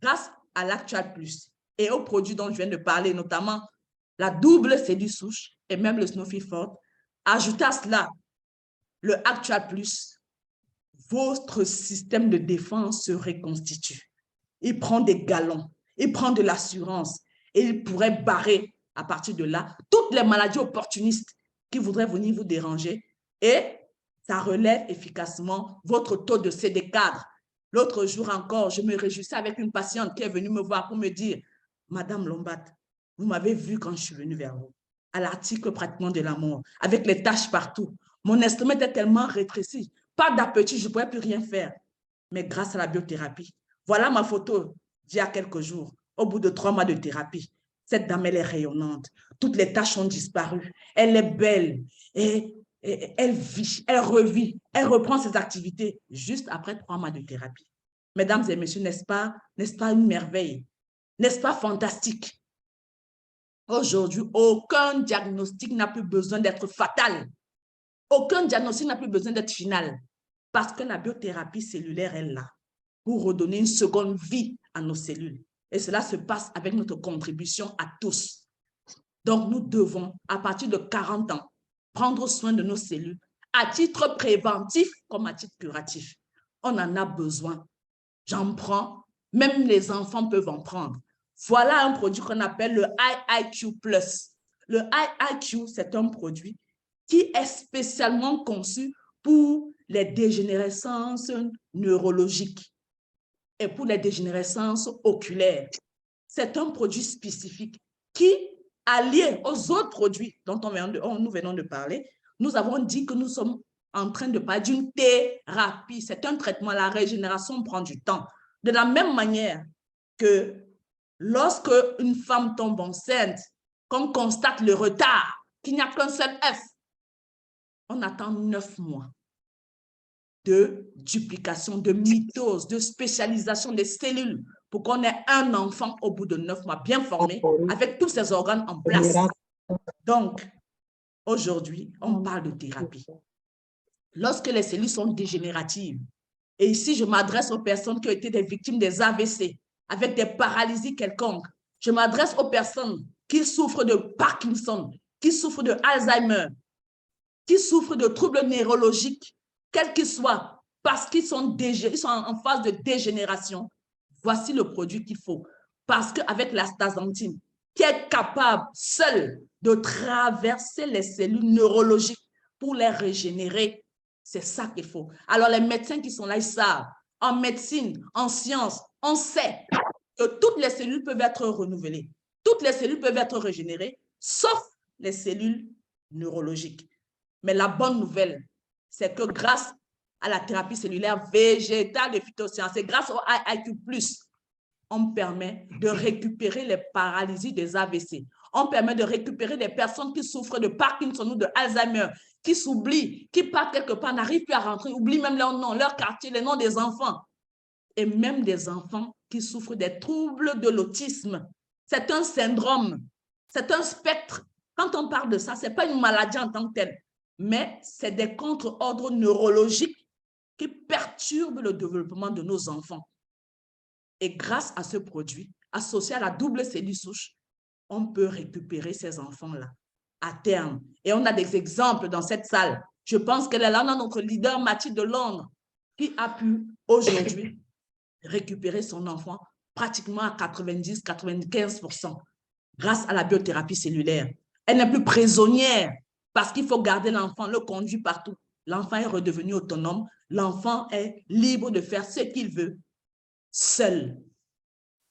Grâce à l'Actual Plus et aux produits dont je viens de parler, notamment la double cellule souche et même le Snowfilfort, ajoutez à cela le Actual Plus, votre système de défense se reconstitue. Il prend des galons, il prend de l'assurance et il pourrait barrer à partir de là toutes les maladies opportunistes qui voudraient venir vous déranger et ça relève efficacement votre taux de CD4. L'autre jour encore, je me réjouissais avec une patiente qui est venue me voir pour me dire « Madame Lombat, vous m'avez vu quand je suis venue vers vous, à l'article pratiquement de la mort, avec les taches partout. Mon estomac était tellement rétréci, pas d'appétit, je ne pouvais plus rien faire. Mais grâce à la biothérapie, voilà ma photo d'il y a quelques jours, au bout de 3 mois de thérapie. Cette dame, elle est rayonnante. Toutes les taches ont disparu. Elle est belle et elle vit, elle revit, elle reprend ses activités juste après 3 mois de thérapie. Mesdames et messieurs, n'est-ce pas une merveille? N'est-ce pas fantastique? Aujourd'hui, aucun diagnostic n'a plus besoin d'être fatal. Aucun diagnostic n'a plus besoin d'être final. Parce que la biothérapie cellulaire est là pour redonner une seconde vie à nos cellules. Et cela se passe avec notre contribution à tous. Donc, nous devons, à partir de 40 ans, prendre soin de nos cellules à titre préventif comme à titre curatif. On en a besoin. J'en prends. Même les enfants peuvent en prendre. Voilà un produit qu'on appelle le IIQ+. Le IIQ, c'est un produit qui est spécialement conçu pour les dégénérescences neurologiques et pour les dégénérescences oculaires. C'est un produit spécifique qui, allié aux autres produits dont nous venons de parler, nous avons dit que nous sommes en train de parler d'une thérapie. C'est un traitement. La régénération prend du temps. De la même manière que lorsque une femme tombe enceinte, qu'on constate le retard, qu'il n'y a qu'un seul œuf, on attend 9 mois de duplication, de mitose, de spécialisation des cellules pour qu'on ait un enfant au bout de 9 mois bien formé, avec tous ses organes en place. Donc, aujourd'hui, on parle de thérapie. Lorsque les cellules sont dégénératives, Et ici, je m'adresse aux personnes qui ont été des victimes des AVC, avec des paralysies quelconques. Je m'adresse aux personnes qui souffrent de Parkinson, qui souffrent de Alzheimer, qui souffrent de troubles neurologiques, quels qu'ils soient, parce qu'ils sont, ils sont en phase de dégénération. Voici le produit qu'il faut. Parce qu'avec l'astaxanthine, qui est capable seul de traverser les cellules neurologiques pour les régénérer, c'est ça qu'il faut. Alors, les médecins qui sont là, ils savent. En médecine, en sciences, on sait que toutes les cellules peuvent être renouvelées. Toutes les cellules peuvent être régénérées, sauf les cellules neurologiques. Mais la bonne nouvelle, c'est que grâce à la thérapie cellulaire végétale de phytosciences et grâce au IQ+, on permet de récupérer les paralysies des AVC. On permet de récupérer des personnes qui souffrent de Parkinson ou de Alzheimer, qui s'oublient, qui partent quelque part, n'arrivent plus à rentrer, oublient même leur nom, leur quartier, les noms des enfants. Et même des enfants qui souffrent des troubles de l'autisme. C'est un syndrome, c'est un spectre. Quand on parle de ça, ce n'est pas une maladie en tant que telle, mais c'est des contre-ordres neurologiques qui perturbent le développement de nos enfants. Et grâce à ce produit, associé à la double cellule souche, on peut récupérer ces enfants-là à terme. Et on a des exemples dans cette salle. Je pense qu'elle est là, on a notre leader Mathilde de Londres qui a pu aujourd'hui récupérer son enfant pratiquement à 90-95% grâce à la biothérapie cellulaire. Elle n'est plus prisonnière parce qu'il faut garder l'enfant, le conduire partout. L'enfant est redevenu autonome. L'enfant est libre de faire ce qu'il veut seul.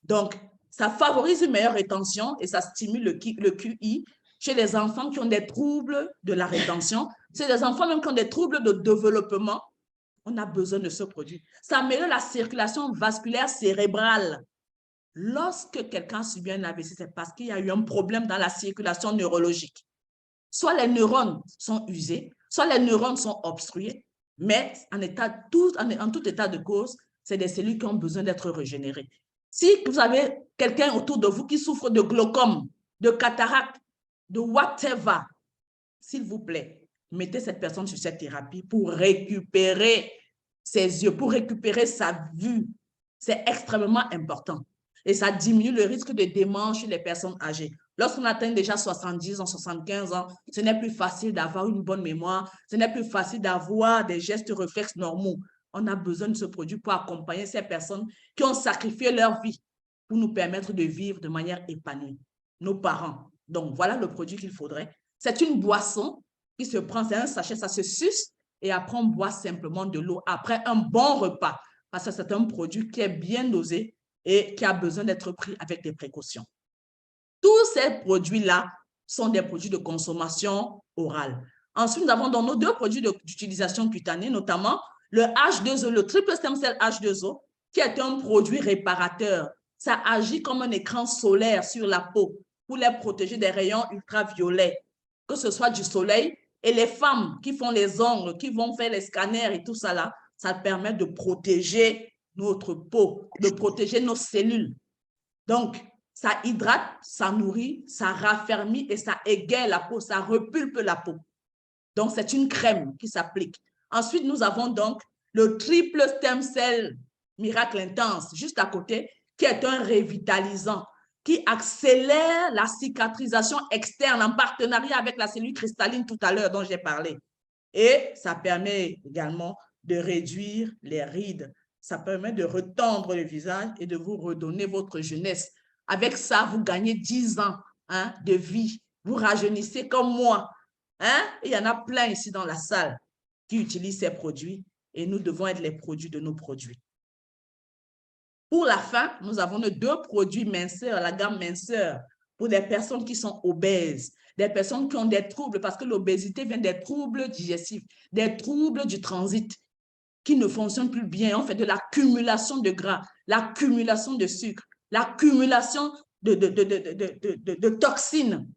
Donc, ça favorise une meilleure rétention et ça stimule le QI chez les enfants qui ont des troubles de la rétention. Chez les enfants même qui ont des troubles de développement, on a besoin de ce produit. Ça améliore la circulation vasculaire cérébrale. Lorsque quelqu'un subit un AVC, c'est parce qu'il y a eu un problème dans la circulation neurologique. Soit les neurones sont usés, soit les neurones sont obstrués, mais en tout état de cause, c'est des cellules qui ont besoin d'être régénérées. Si vous avez quelqu'un autour de vous qui souffre de glaucome, de cataracte, de whatever, s'il vous plaît, mettez cette personne sur cette thérapie pour récupérer ses yeux, pour récupérer sa vue. C'est extrêmement important. Et ça diminue le risque de démence chez les personnes âgées. Lorsqu'on atteint déjà 70 ans, 75 ans, ce n'est plus facile d'avoir une bonne mémoire, ce n'est plus facile d'avoir des gestes réflexes normaux. On a besoin de ce produit pour accompagner ces personnes qui ont sacrifié leur vie pour nous permettre de vivre de manière épanouie. Nos parents. Donc, voilà le produit qu'il faudrait. C'est une boisson qui se prend, c'est un sachet, ça se suce et après on boit simplement de l'eau après un bon repas parce que c'est un produit qui est bien dosé et qui a besoin d'être pris avec des précautions. Tous ces produits-là sont des produits de consommation orale. Ensuite, nous avons dans nos deux produits d'utilisation cutanée, notamment le H2O, le triple stem cell H2O, qui est un produit réparateur. Ça agit comme un écran solaire sur la peau pour les protéger des rayons ultraviolets, que ce soit du soleil. Et les femmes qui font les ongles, qui vont faire les scanners et tout ça là, ça permet de protéger notre peau, de protéger nos cellules. Donc, ça hydrate, ça nourrit, ça raffermit et ça égaye la peau, ça repulpe la peau. Donc, c'est une crème qui s'applique. Ensuite, nous avons donc le triple stem cell miracle intense, juste à côté, qui est un révitalisant, qui accélère la cicatrisation externe en partenariat avec la cellule cristalline tout à l'heure dont j'ai parlé. Et ça permet également de réduire les rides. Ça permet de retendre le visage et de vous redonner votre jeunesse. Avec ça, vous gagnez 10 ans de vie. Vous rajeunissez comme moi. Il y en a plein ici dans la salle qui utilisent ces produits et nous devons être les produits de nos produits. Pour la fin, nous avons nos deux produits minceurs, la gamme minceur, pour des personnes qui sont obèses, des personnes qui ont des troubles, parce que l'obésité vient des troubles digestifs, des troubles du transit qui ne fonctionnent plus bien. On fait de l'accumulation de gras, l'accumulation de sucre, l'accumulation de toxines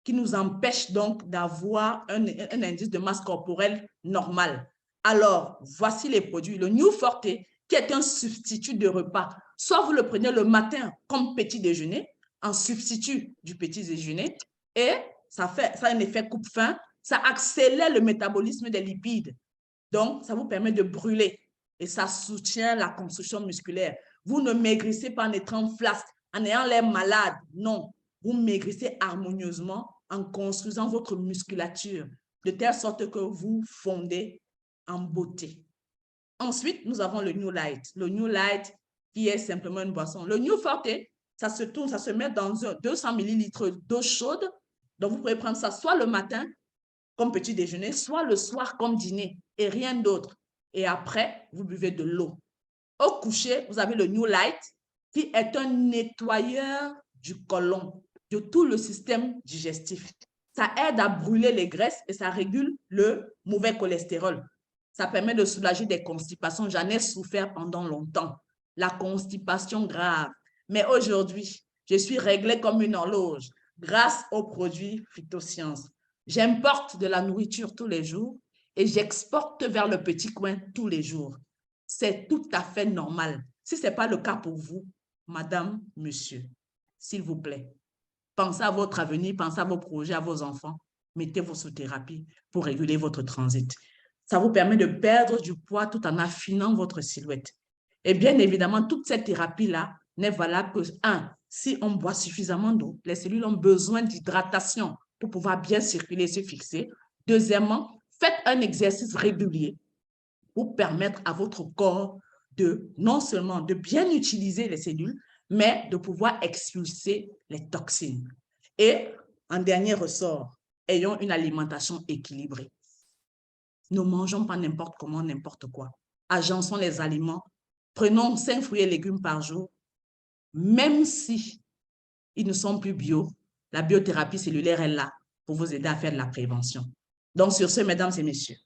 qui nous empêchent donc d'avoir un indice de masse corporelle normal. Alors, voici les produits. Le New Forte, qui est un substitut de repas. Soit vous le prenez le matin comme petit déjeuner, en substitut du petit déjeuner, et ça a un effet coupe-faim, ça accélère le métabolisme des lipides. Donc, ça vous permet de brûler et ça soutient la construction musculaire. Vous ne maigrissez pas en étant flasque, en ayant l'air malade. Non, vous maigrissez harmonieusement en construisant votre musculature de telle sorte que vous fondez en beauté. Ensuite, nous avons le New Light. Le New Light qui est simplement une boisson. Le New Forte, ça se tourne, ça se met dans 200 ml d'eau chaude. Donc, vous pouvez prendre ça soit le matin comme petit déjeuner, soit le soir comme dîner et rien d'autre. Et après, vous buvez de l'eau. Au coucher, vous avez le New Light qui est un nettoyeur du côlon, de tout le système digestif. Ça aide à brûler les graisses et ça régule le mauvais cholestérol. Ça permet de soulager des constipations. J'en ai souffert pendant longtemps. La constipation grave. Mais aujourd'hui, je suis réglée comme une horloge grâce aux produits Phytosciences. J'importe de la nourriture tous les jours et j'exporte vers le petit coin tous les jours. C'est tout à fait normal. Si ce n'est pas le cas pour vous, madame, monsieur, s'il vous plaît, pensez à votre avenir, pensez à vos projets, à vos enfants. Mettez-vous sous thérapie pour réguler votre transit. Ça vous permet de perdre du poids tout en affinant votre silhouette. Et bien évidemment, toute cette thérapie-là n'est valable que, si on boit suffisamment d'eau, les cellules ont besoin d'hydratation pour pouvoir bien circuler et se fixer. Deuxièmement, faites un exercice régulier pour permettre à votre corps de non seulement de bien utiliser les cellules, mais de pouvoir expulser les toxines. Et en dernier ressort, ayons une alimentation équilibrée. Ne mangeons pas n'importe comment, n'importe quoi. Agençons les aliments. Prenons 5 fruits et légumes par jour. Même si ils ne sont plus bio, la biothérapie cellulaire est là pour vous aider à faire de la prévention. Donc, sur ce, mesdames et messieurs,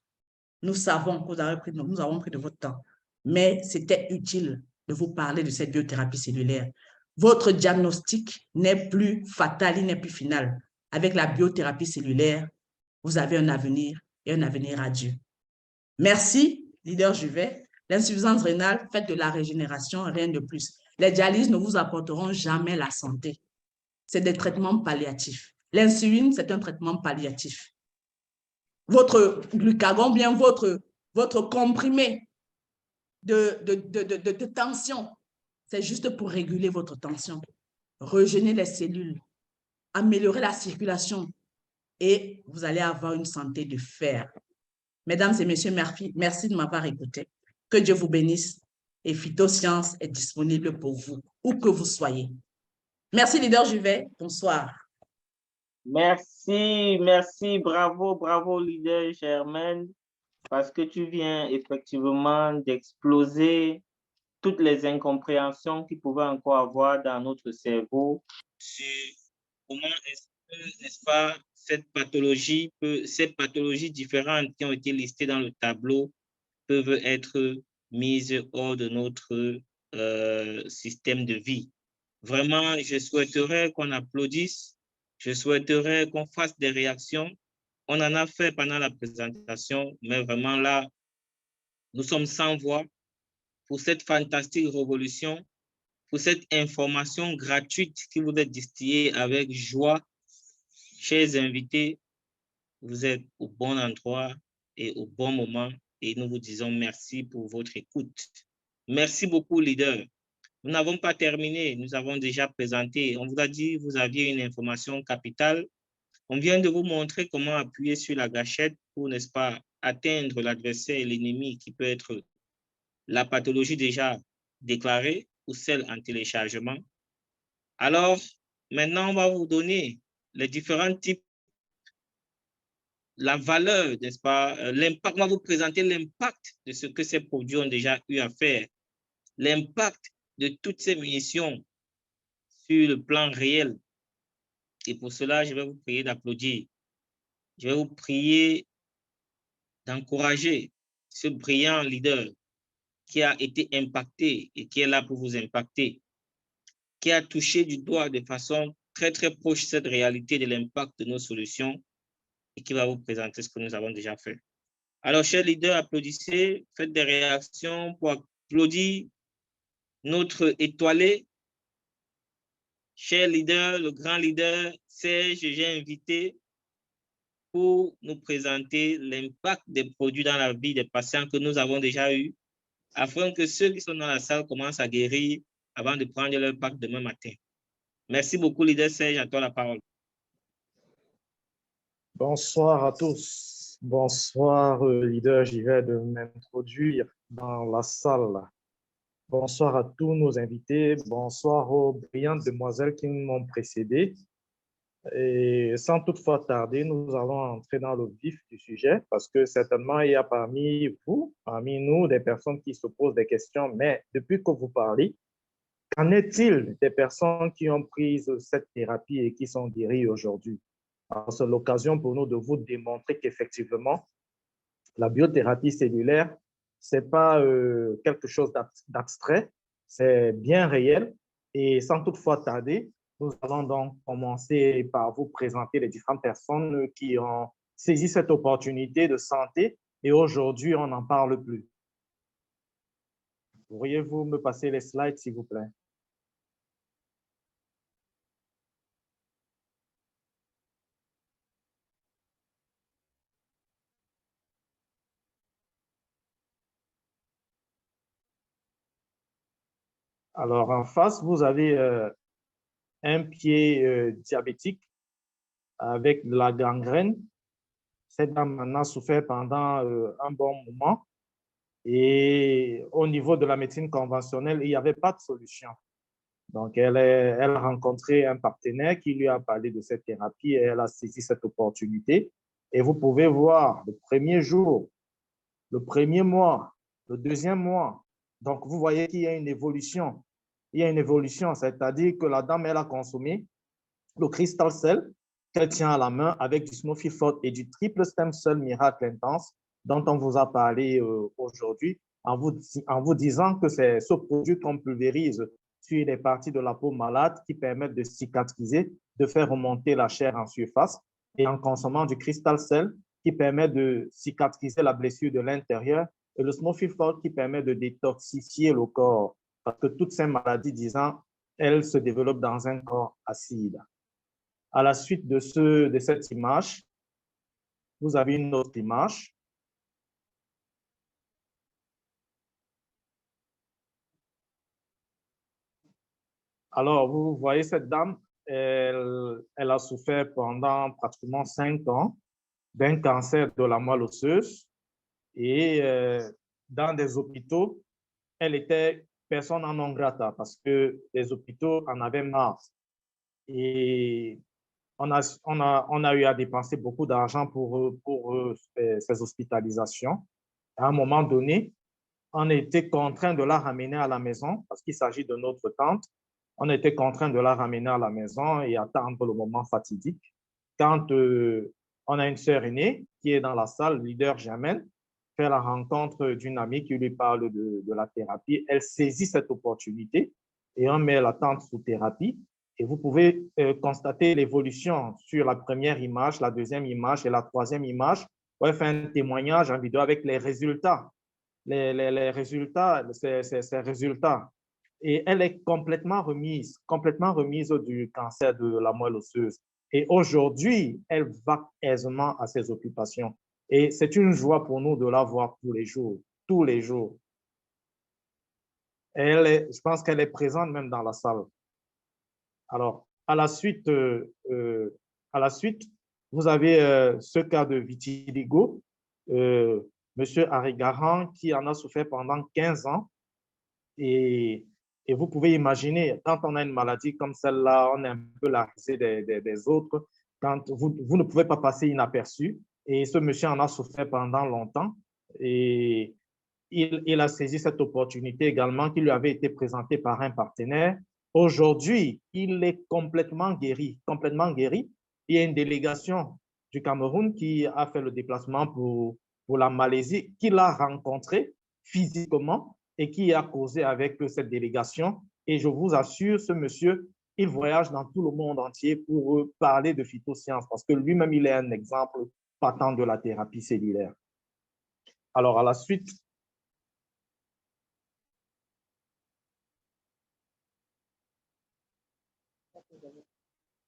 nous savons que nous avons pris de votre temps, mais c'était utile de vous parler de cette biothérapie cellulaire. Votre diagnostic n'est plus fatal, il n'est plus final. Avec la biothérapie cellulaire, vous avez un avenir et un avenir radieux. Merci, leader Juvet. L'insuffisance rénale, faites de la régénération, rien de plus. Les dialyses ne vous apporteront jamais la santé. C'est des traitements palliatifs. L'insuline, c'est un traitement palliatif. Votre glucagon, bien votre comprimé de tension, c'est juste pour réguler votre tension, régénérer les cellules, améliorer la circulation et vous allez avoir une santé de fer. Mesdames et messieurs, merci de m'avoir écouté. Que Dieu vous bénisse et Phytosciences est disponible pour vous, où que vous soyez. Merci, leader Juvet. Bonsoir. Merci, merci, bravo, bravo, leader Germaine, parce que tu viens effectivement d'exploser toutes les incompréhensions qu'il pouvait encore avoir dans notre cerveau sur comment est-ce que, n'est-ce pas, ces pathologies différentes qui ont été listées dans le tableau peuvent être mises hors de notre système de vie. Vraiment, je souhaiterais qu'on applaudisse, je souhaiterais qu'on fasse des réactions. On en a fait pendant la présentation, mais vraiment là, nous sommes sans voix pour cette fantastique révolution, pour cette information gratuite qui vous est distillée avec joie. Chers invités, vous êtes au bon endroit et au bon moment et nous vous disons merci pour votre écoute. Merci beaucoup, leader. Nous n'avons pas terminé, nous avons déjà présenté. On vous a dit que vous aviez une information capitale. On vient de vous montrer comment appuyer sur la gâchette pour, n'est-ce pas, atteindre l'adversaire et l'ennemi qui peut être la pathologie déjà déclarée ou celle en téléchargement. Alors, maintenant, on va vous donner les différents types, la valeur, n'est-ce pas, l'impact. On va vous présenter l'impact de ce que ces produits ont déjà eu à faire, l'impact de toutes ces munitions sur le plan réel. Et pour cela, je vais vous prier d'applaudir. Je vais vous prier d'encourager ce brillant leader qui a été impacté et qui est là pour vous impacter, qui a touché du doigt de façon très, très proche cette réalité de l'impact de nos solutions et qui va vous présenter ce que nous avons déjà fait. Alors, chers leaders, applaudissez, faites des réactions pour applaudir notre étoilé. Cher leader, le grand leader, Serge, j'ai invité pour nous présenter l'impact des produits dans la vie des patients que nous avons déjà eus afin que ceux qui sont dans la salle commencent à guérir avant de prendre leur pack demain matin. Merci beaucoup, leader Serge, à toi la parole. Bonsoir à tous. Bonsoir, leader. J'y vais de m'introduire dans la salle. Bonsoir à tous nos invités. Bonsoir aux brillantes demoiselles qui m'ont précédé. Et sans toutefois tarder, nous allons entrer dans le vif du sujet parce que certainement, il y a parmi vous, parmi nous, des personnes qui se posent des questions. Mais depuis que vous parlez, qu'en est-il des personnes qui ont pris cette thérapie et qui sont guéries aujourd'hui? C'est l'occasion pour nous de vous démontrer qu'effectivement, la biothérapie cellulaire, ce n'est pas quelque chose d'abstrait, c'est bien réel. Et sans toutefois tarder, nous allons donc commencer par vous présenter les différentes personnes qui ont saisi cette opportunité de santé et aujourd'hui, on n'en parle plus. Pourriez-vous me passer les slides, s'il vous plaît? Alors, en face, vous avez un pied diabétique avec de la gangrène. Cette dame en a souffert pendant un bon moment. Et au niveau de la médecine conventionnelle, il n'y avait pas de solution. Donc, elle a rencontré un partenaire qui lui a parlé de cette thérapie et elle a saisi cette opportunité. Et vous pouvez voir le premier jour, le premier mois, le deuxième mois. Donc, vous voyez qu'il y a une évolution. Il y a une évolution, c'est-à-dire que la dame, elle a consommé le Crystal Cell qu'elle tient à la main avec du Sanofi Forte et du Triple Stem Cell Miracle Intense dont on vous a parlé aujourd'hui en vous disant que c'est ce produit qu'on pulvérise sur les parties de la peau malade qui permettent de cicatriser, de faire remonter la chair en surface et en consommant du Crystal Cell qui permet de cicatriser la blessure de l'intérieur et le Sanofi Forte qui permet de détoxifier le corps parce que toutes ces maladies, disant, elles se développent dans un corps acide. À la suite de cette image, vous avez une autre image. Alors, vous voyez cette dame, elle a souffert pendant pratiquement 5 ans d'un cancer de la moelle osseuse et dans des hôpitaux, elle était personne non grata parce que les hôpitaux en avaient marre. Et on a eu à dépenser beaucoup d'argent pour ces hospitalisations. À un moment donné, on était contraint de la ramener à la maison parce qu'il s'agit de notre tante. On était contraint de la ramener à la maison et attendre le moment fatidique. Quand on a une sœur aînée qui est dans la salle, leader Germaine, fait la rencontre d'une amie qui lui parle de la thérapie. Elle saisit cette opportunité et on met la tante sous thérapie. Et vous pouvez constater l'évolution sur la première image, la deuxième image et la troisième image. On fait un témoignage en vidéo avec les résultats. Les résultats, ces résultats. Et elle est complètement remise du cancer de la moelle osseuse. Et aujourd'hui, elle va aisément à ses occupations. Et c'est une joie pour nous de la voir tous les jours, tous les jours. Je pense qu'elle est présente même dans la salle. Alors, à la suite, vous avez ce cas de vitiligo, Monsieur Arigaran, qui en a souffert pendant 15 ans. Et vous pouvez imaginer, quand on a une maladie comme celle-là, on est un peu la risée des autres. Quand vous ne pouvez pas passer inaperçu. Et ce monsieur en a souffert pendant longtemps. Et il a saisi cette opportunité également qui lui avait été présentée par un partenaire. Aujourd'hui, il est complètement guéri, complètement guéri. Il y a une délégation du Cameroun qui a fait le déplacement pour la Malaisie, qui l'a rencontré physiquement et qui a causé avec cette délégation. Et je vous assure, ce monsieur, il voyage dans tout le monde entier pour parler de phytosciences parce que lui-même, il est un exemple patent de la thérapie cellulaire. Alors, à la suite,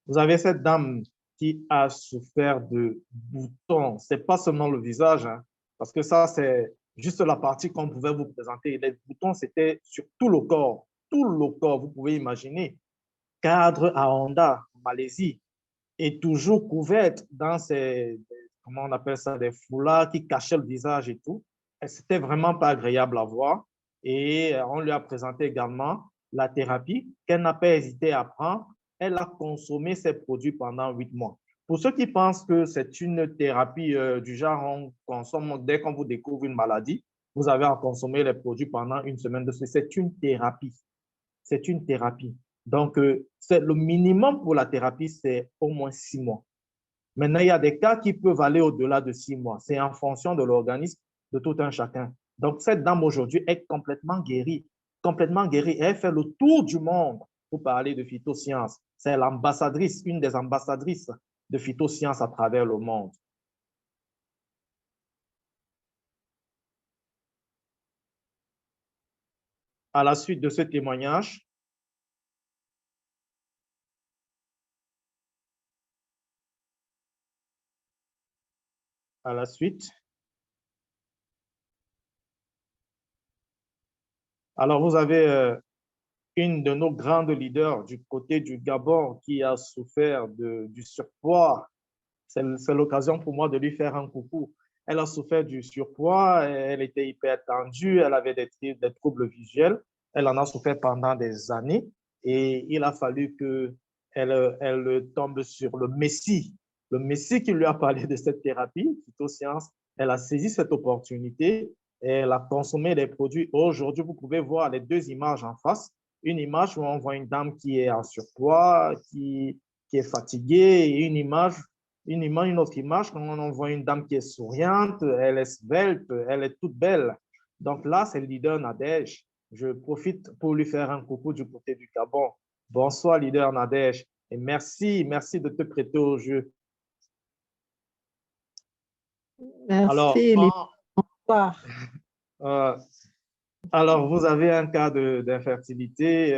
vous avez cette dame qui a souffert de boutons. Ce n'est pas seulement le visage, hein, parce que ça, c'est juste la partie qu'on pouvait vous présenter. Les boutons, c'était sur tout le corps. Tout le corps, vous pouvez imaginer. Cadre à Honda, en Malaisie, et toujours couverte dans ces, comment on appelle ça, des foulards qui cachaient le visage et tout. C'était vraiment pas agréable à voir. Et on lui a présenté également la thérapie qu'elle n'a pas hésité à prendre. Elle a consommé ces produits pendant 8 mois. Pour ceux qui pensent que c'est une thérapie du genre on consomme dès qu'on vous découvre une maladie, vous avez à consommer les produits pendant une semaine de suite. C'est une thérapie. C'est une thérapie. Donc, c'est le minimum pour la thérapie, c'est au moins 6 mois. Maintenant, il y a des cas qui peuvent aller au-delà de 6 mois. C'est en fonction de l'organisme de tout un chacun. Donc, cette dame aujourd'hui est complètement guérie. Complètement guérie. Elle fait le tour du monde pour parler de phytosciences. C'est l'ambassadrice, une des ambassadrices de phytosciences à travers le monde. À la suite de ce témoignage, à la suite, alors vous avez une de nos grandes leaders du côté du Gabon qui a souffert du surpoids. C'est l'occasion pour moi de lui faire un coucou. Elle a souffert du surpoids, elle était hyper tendue, elle avait des troubles visuels. Elle en a souffert pendant des années et il a fallu qu'elle tombe sur le Messie qui lui a parlé de cette thérapie, phytosciences. Elle a saisi cette opportunité et elle a consommé les produits. Aujourd'hui, vous pouvez voir les deux images en face. Une image où on voit une dame qui est en surpoids, qui est fatiguée, et une autre image quand on voit une dame qui est souriante, elle est svelte, elle est toute belle. Donc là, c'est le leader Nadège. Je profite pour lui faire un coucou du côté du Gabon. Bonsoir, leader Nadège. Et merci de te prêter au jeu. Merci, bonsoir. Euh, alors, vous avez un cas d'infertilité,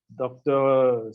docteur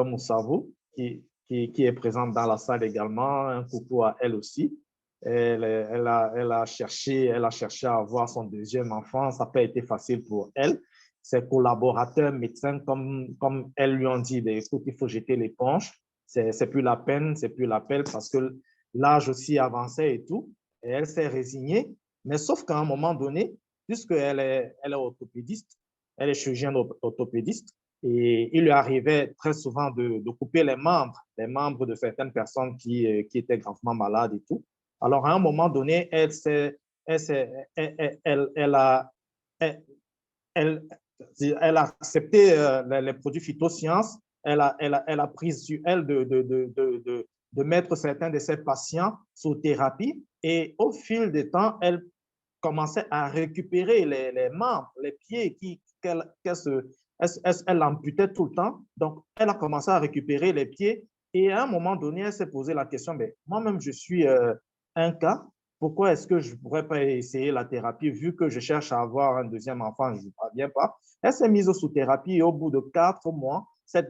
Moussavou, qui est présente dans la salle également. Un coucou à elle aussi. Elle a cherché à avoir son deuxième enfant. Ça n'a pas été facile pour elle. Ses collaborateurs médecins, comme elles lui ont dit, écoute, il faut jeter l'éponge. C'est plus la peine, c'est plus l'appel parce que l'âge aussi avançait et tout. Et elle s'est résignée. Mais sauf qu'à un moment donné, puisqu'elle est orthopédiste, elle est chirurgienne orthopédiste, et il lui arrivait très souvent de couper les membres de certaines personnes qui étaient gravement malades et tout. Alors, à un moment donné, elle a accepté les produits phytosciences. Elle a pris sur elle de mettre certains de ses patients sous thérapie. Et au fil du temps, elle commençait à récupérer les membres, les pieds elle amputait tout le temps. Donc, elle a commencé à récupérer les pieds. Et à un moment donné, elle s'est posé la question, mais moi-même, je suis un cas. Pourquoi est-ce que je ne pourrais pas essayer la thérapie vu que je cherche à avoir un deuxième enfant, je ne parviens pas. Elle s'est mise sous thérapie et au bout de 4 mois, cette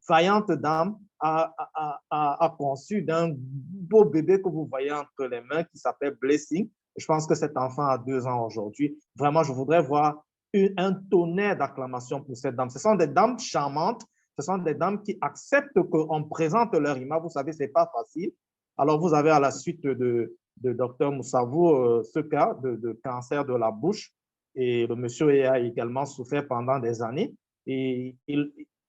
vaillante dame a conçu d'un beau bébé que vous voyez entre les mains qui s'appelle Blessing. Je pense que cet enfant a 2 ans aujourd'hui. Vraiment, je voudrais voir un tonnerre d'acclamations pour cette dame. Ce sont des dames charmantes, ce sont des dames qui acceptent qu'on présente leur image. Vous savez, ce n'est pas facile. Alors, vous avez à la suite de Dr Moussavou ce cas de cancer de la bouche. Et le monsieur a également souffert pendant des années. Et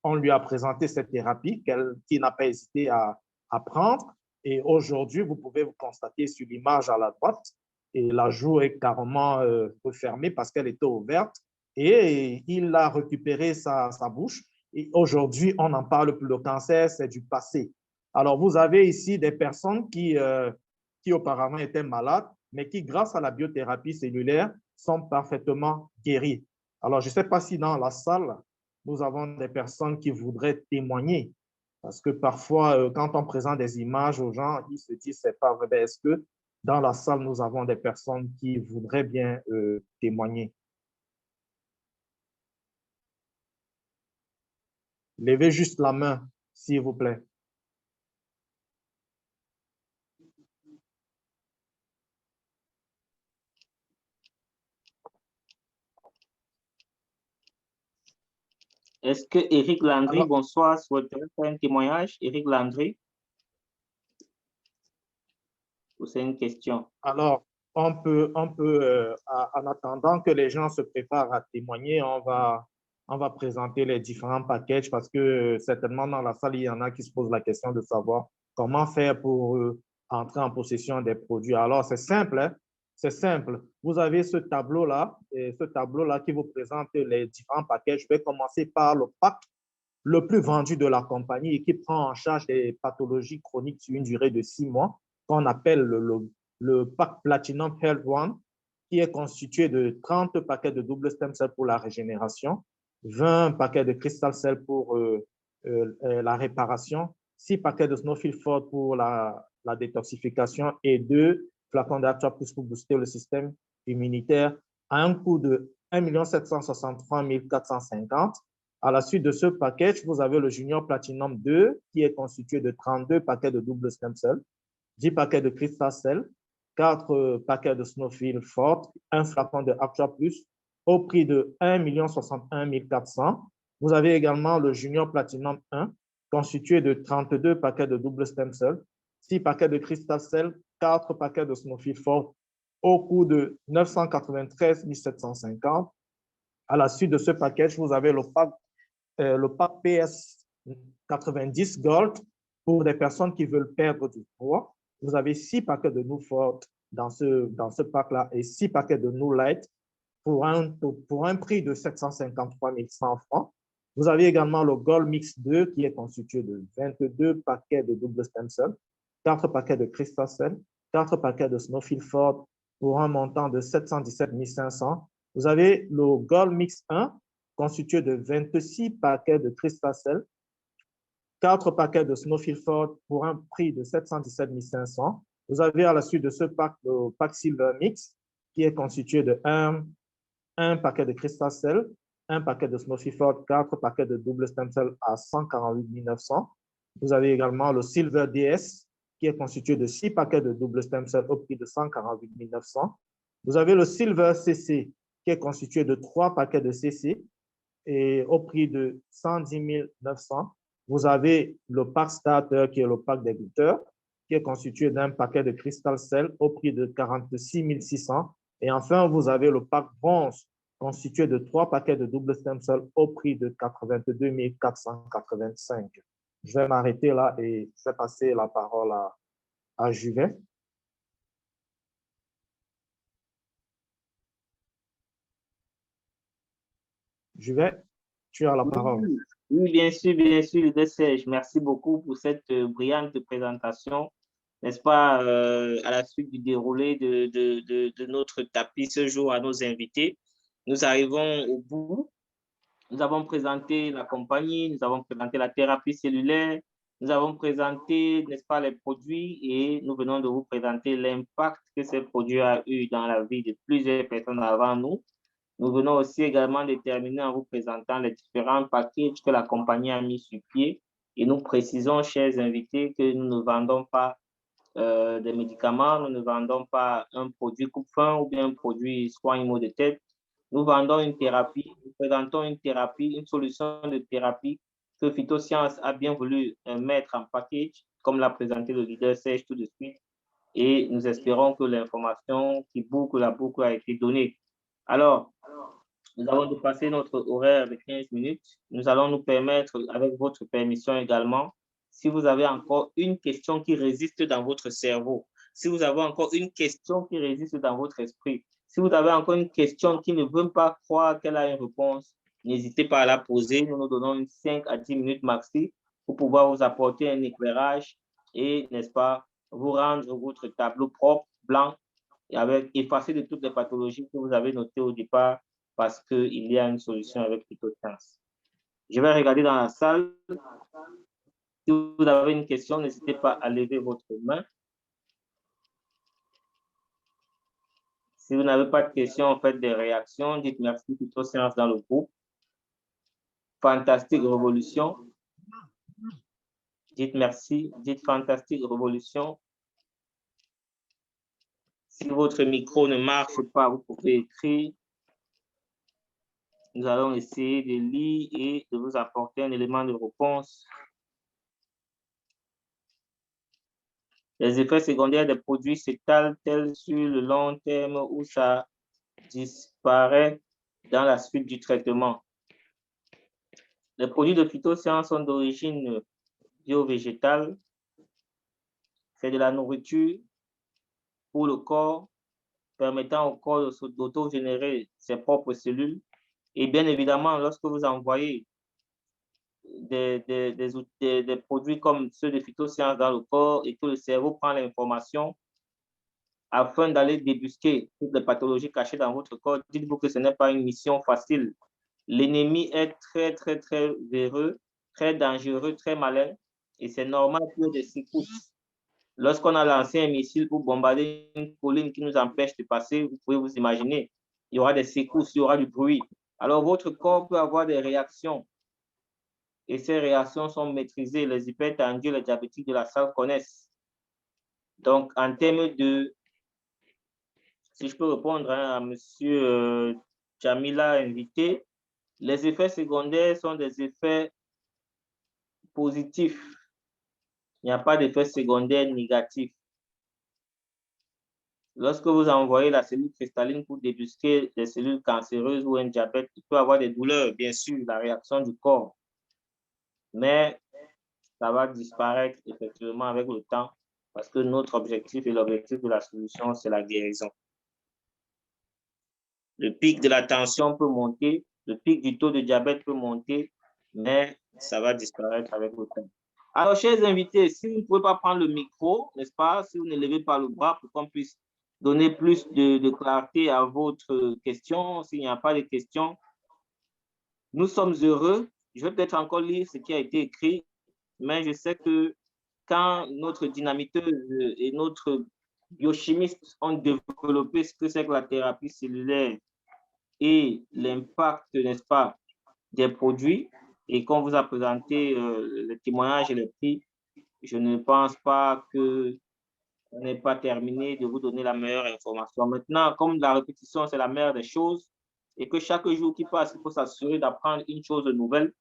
on lui a présenté cette thérapie qu'il n'a pas hésité à prendre. Et aujourd'hui, vous pouvez vous constater sur l'image à la droite, et la joue est carrément refermée parce qu'elle était ouverte. Et il a récupéré sa bouche. Et aujourd'hui, on n'en parle plus. Le cancer, c'est du passé. Alors, vous avez ici des personnes qui auparavant étaient malades, mais qui, grâce à la biothérapie cellulaire, sont parfaitement guéries. Alors, je ne sais pas si dans la salle, nous avons des personnes qui voudraient témoigner. Parce que parfois, quand on présente des images aux gens, ils se disent, c'est pas vrai. Est-ce que dans la salle, nous avons des personnes qui voudraient bien témoigner? Levez juste la main, s'il vous plaît. Est-ce que Éric Landry, Alors, bonsoir, souhaiterait faire un témoignage? Éric Landry, ou c'est une question? alors, en attendant que les gens se préparent à témoigner, on va présenter les différents packages parce que certainement dans la salle, il y en a qui se posent la question de savoir comment faire pour entrer en possession des produits. Alors, c'est simple, hein? C'est simple. Vous avez ce tableau-là, et ce tableau-là qui vous présente les différents packages. Je vais commencer par le pack le plus vendu de la compagnie et qui prend en charge des pathologies chroniques sur une durée de 6 mois, qu'on appelle le pack Platinum Health One, qui est constitué de 30 paquets de double stem cell pour la régénération, 20 paquets de crystal cell pour la réparation, 6 paquets de Snowfield Ford pour la détoxification et 2 flacons d'Actua Plus pour booster le système immunitaire à un coût de 1 763 450. À la suite de ce package, vous avez le Junior Platinum 2 qui est constitué de 32 paquets de double stem cell, 10 paquets de crystal cell, 4 paquets de Snowfield Fort, un flacon de Actua Plus au prix de 1 061 400. Vous avez également le Junior Platinum 1 constitué de 32 paquets de double stem cell, 6 paquets de crystal cell, 4 paquets de Snowfield Fort au coût de 993 750. À la suite de ce package, vous avez le pack PS 90 Gold pour des personnes qui veulent perdre du poids. Vous avez 6 paquets de New Fort dans ce pack-là et 6 paquets de New Light pour un prix de 753 100 francs. Vous avez également le Gold Mix 2 qui est constitué de 22 paquets de double stem cell, 4 paquets de crystal cell, 4 paquets de Snowfield Ford pour un montant de 717 500. Vous avez le Gold Mix 1 constitué de 26 paquets de crystal cell, 4 paquets de Snowfield Ford pour un prix de 717 500. Vous avez à la suite de ce pack le pack Silver Mix qui est constitué de un paquet de crystal cell, un paquet de Snowfield Ford, 4 paquets de double stem cell à 148 900. Vous avez également le Silver DS qui est constitué de 6 paquets de double stem cell au prix de 148 900. Vous avez le Silver CC qui est constitué de 3 paquets de CC et au prix de 110 900. Vous avez le pack starter qui est le pack des goûteurs qui est constitué d'un paquet de crystal cell au prix de 46 600. Et enfin, vous avez le pack bronze constitué de 3 paquets de double stem cell au prix de 82 485. Je vais m'arrêter là et je vais passer la parole à Juvet. Juvet, tu as la parole. Oui, bien sûr, leader Serge. Merci beaucoup pour cette brillante présentation, n'est-ce pas, à la suite du déroulé de notre tapis ce jour à nos invités. Nous arrivons au bout. Nous avons présenté la compagnie, nous avons présenté la thérapie cellulaire, nous avons présenté, n'est-ce pas, les produits et nous venons de vous présenter l'impact que ces produits ont eu dans la vie de plusieurs personnes avant nous. Nous venons aussi également de terminer en vous présentant les différents packages que la compagnie a mis sur pied et nous précisons, chers invités, que nous ne vendons pas des médicaments, nous ne vendons pas un produit coupe-faim ou bien un produit soin maux de tête. Nous vendons une thérapie, nous présentons une thérapie, une solution de thérapie que Phytosciences a bien voulu mettre en package, comme l'a présenté le leader Serge tout de suite. Et nous espérons que l'information qui boucle la boucle a été donnée. Alors, nous avons dépassé notre horaire de 15 minutes. Nous allons nous permettre, avec votre permission également, si vous avez encore une question qui résiste dans votre cerveau, si vous avez encore une question qui résiste dans votre esprit, si vous avez encore une question qui ne veut pas croire qu'elle a une réponse, n'hésitez pas à la poser. Nous nous donnons 5 à 10 minutes maxi pour pouvoir vous apporter un éclairage et, n'est-ce pas, vous rendre votre tableau propre, blanc, et avec effacé de toutes les pathologies que vous avez notées au départ parce qu'il y a une solution avec Phytosciences. Je vais regarder dans la salle. Si vous avez une question, n'hésitez pas à lever votre main. Si vous n'avez pas de questions, faites des réactions. Dites merci Phytosciences dans le groupe. Fantastique Révolution. Dites merci. Dites Fantastique Révolution. Si votre micro ne marche pas, vous pouvez écrire. Nous allons essayer de lire et de vous apporter un élément de réponse. Les effets secondaires des produits s'étalent-ils sur le long terme ou ça disparaît dans la suite du traitement? Les produits de phytosciences sont d'origine bio-végétale. C'est de la nourriture pour le corps, permettant au corps d'auto-générer ses propres cellules. Et bien évidemment, lorsque vous envoyez des produits comme ceux de phytosciences dans le corps et que le cerveau prend l'information afin d'aller débusquer toutes les pathologies cachées dans votre corps, dites-vous que ce n'est pas une mission facile. L'ennemi est très, très, très véreux, très dangereux, très malin, et c'est normal qu'il y ait des secousses. Lorsqu'on a lancé un missile pour bombarder une colline qui nous empêche de passer, vous pouvez vous imaginer, il y aura des secousses, il y aura du bruit. Alors, votre corps peut avoir des réactions, et ces réactions sont maîtrisées. Les hypertendus, les diabétiques de la salle connaissent. Donc, en termes de, si je peux répondre à M. Jamila invité, les effets secondaires sont des effets positifs. Il n'y a pas d'effet secondaire négatif. Lorsque vous envoyez la cellule cristalline pour débusquer des cellules cancéreuses ou un diabète, il peut avoir des douleurs, bien sûr, la réaction du corps. Mais ça va disparaître effectivement avec le temps parce que notre objectif et l'objectif de la solution, c'est la guérison. Le pic de la tension peut monter, le pic du taux de diabète peut monter, mais ça va disparaître avec le temps. Alors, chers invités, si vous ne pouvez pas prendre le micro, n'est-ce pas, si vous ne levez pas le bras pour qu'on puisse donner plus de clarté à votre question, s'il n'y a pas de questions, nous sommes heureux. Je vais peut-être encore lire ce qui a été écrit, mais je sais que quand notre dynamiteuse et notre biochimiste ont développé ce que c'est que la thérapie cellulaire et l'impact, n'est-ce pas, des produits, et qu'on vous a présenté les témoignages et les prix, je ne pense pas que on n'est pas terminé de vous donner la meilleure information. Maintenant, comme la répétition, c'est la meilleure des choses, et que chaque jour qui passe, il faut s'assurer d'apprendre une chose nouvelle.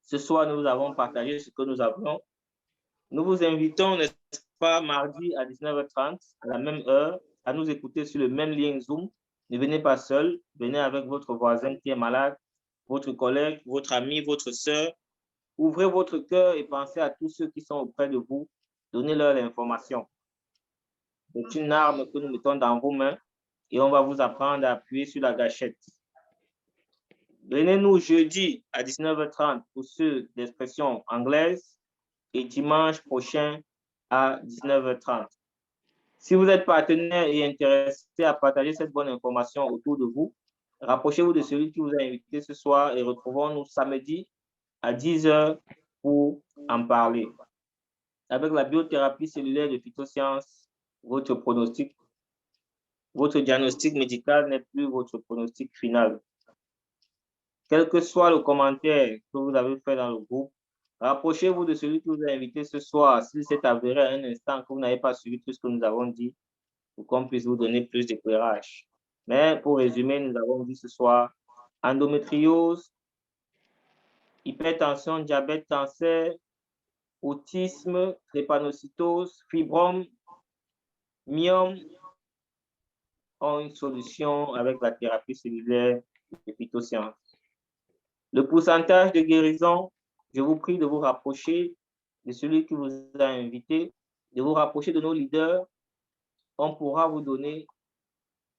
Ce soir, nous avons partagé ce que nous avons. Nous vous invitons, n'est-ce pas, mardi à 19h30, à la même heure, à nous écouter sur le même lien Zoom. Ne venez pas seul, venez avec votre voisin qui est malade, votre collègue, votre ami, votre sœur. Ouvrez votre cœur et pensez à tous ceux qui sont auprès de vous. Donnez-leur l'information. C'est une arme que nous mettons dans vos mains et on va vous apprendre à appuyer sur la gâchette. Venez-nous jeudi à 19h30 pour ceux d'expression anglaise et dimanche prochain à 19h30. Si vous êtes partenaire et intéressé à partager cette bonne information autour de vous, rapprochez-vous de celui qui vous a invité ce soir et retrouvons-nous samedi à 10h pour en parler. Avec la biothérapie cellulaire de phytosciences, votre diagnostic médical n'est plus votre pronostic final. Quel que soit le commentaire que vous avez fait dans le groupe, rapprochez-vous de celui qui vous a invité ce soir, s'il s'est avéré à un instant que vous n'avez pas suivi tout ce que nous avons dit, pour qu'on puisse vous donner plus d'éclairage. Mais pour résumer, nous avons dit ce soir endométriose, hypertension, diabète, cancer, autisme, drépanocytose, fibrome, myome ont une solution avec la thérapie cellulaire de phytosciences. Le pourcentage de guérison, je vous prie de vous rapprocher de celui qui vous a invité, de vous rapprocher de nos leaders. On pourra vous donner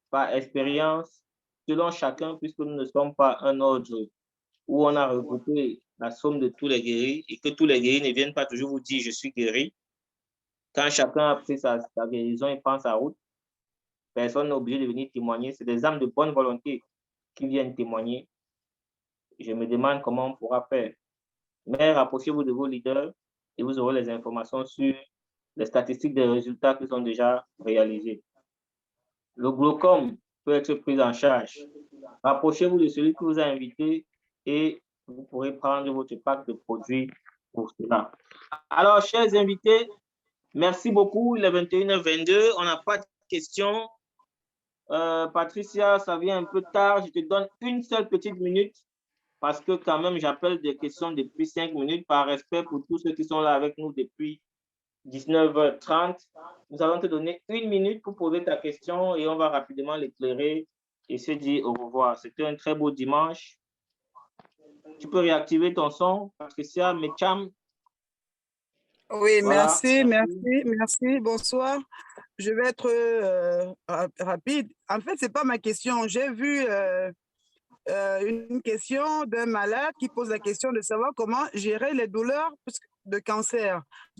par expérience, selon chacun, puisque nous ne sommes pas un ordre où on a regroupé la somme de tous les guéris et que tous les guéris ne viennent pas toujours vous dire « je suis guéri ». Quand chacun a pris sa guérison et prend sa route, personne n'est obligé de venir témoigner. C'est des âmes de bonne volonté qui viennent témoigner. Je me demande comment on pourra faire. Mais rapprochez-vous de vos leaders et vous aurez les informations sur les statistiques des résultats qui sont déjà réalisés. Le glaucome peut être pris en charge. Rapprochez-vous de celui qui vous a invité et vous pourrez prendre votre pack de produits pour cela. Alors, chers invités, merci beaucoup. Il est 21h22. On n'a pas de questions. Patricia, ça vient un peu tard. Je te donne une seule petite minute parce que quand même, j'appelle des questions depuis 5 minutes par respect pour tous ceux qui sont là avec nous depuis 19h30. Nous allons te donner une minute pour poser ta question et on va rapidement l'éclairer et se dire au revoir. C'était un très beau dimanche. Tu peux réactiver ton son, Patricia Mecham. Oui, Voilà, merci. Bonsoir. Je vais être rapide. En fait, ce n'est pas ma question. J'ai vu une question d'un malade qui pose la question de savoir comment gérer les douleurs de cancer.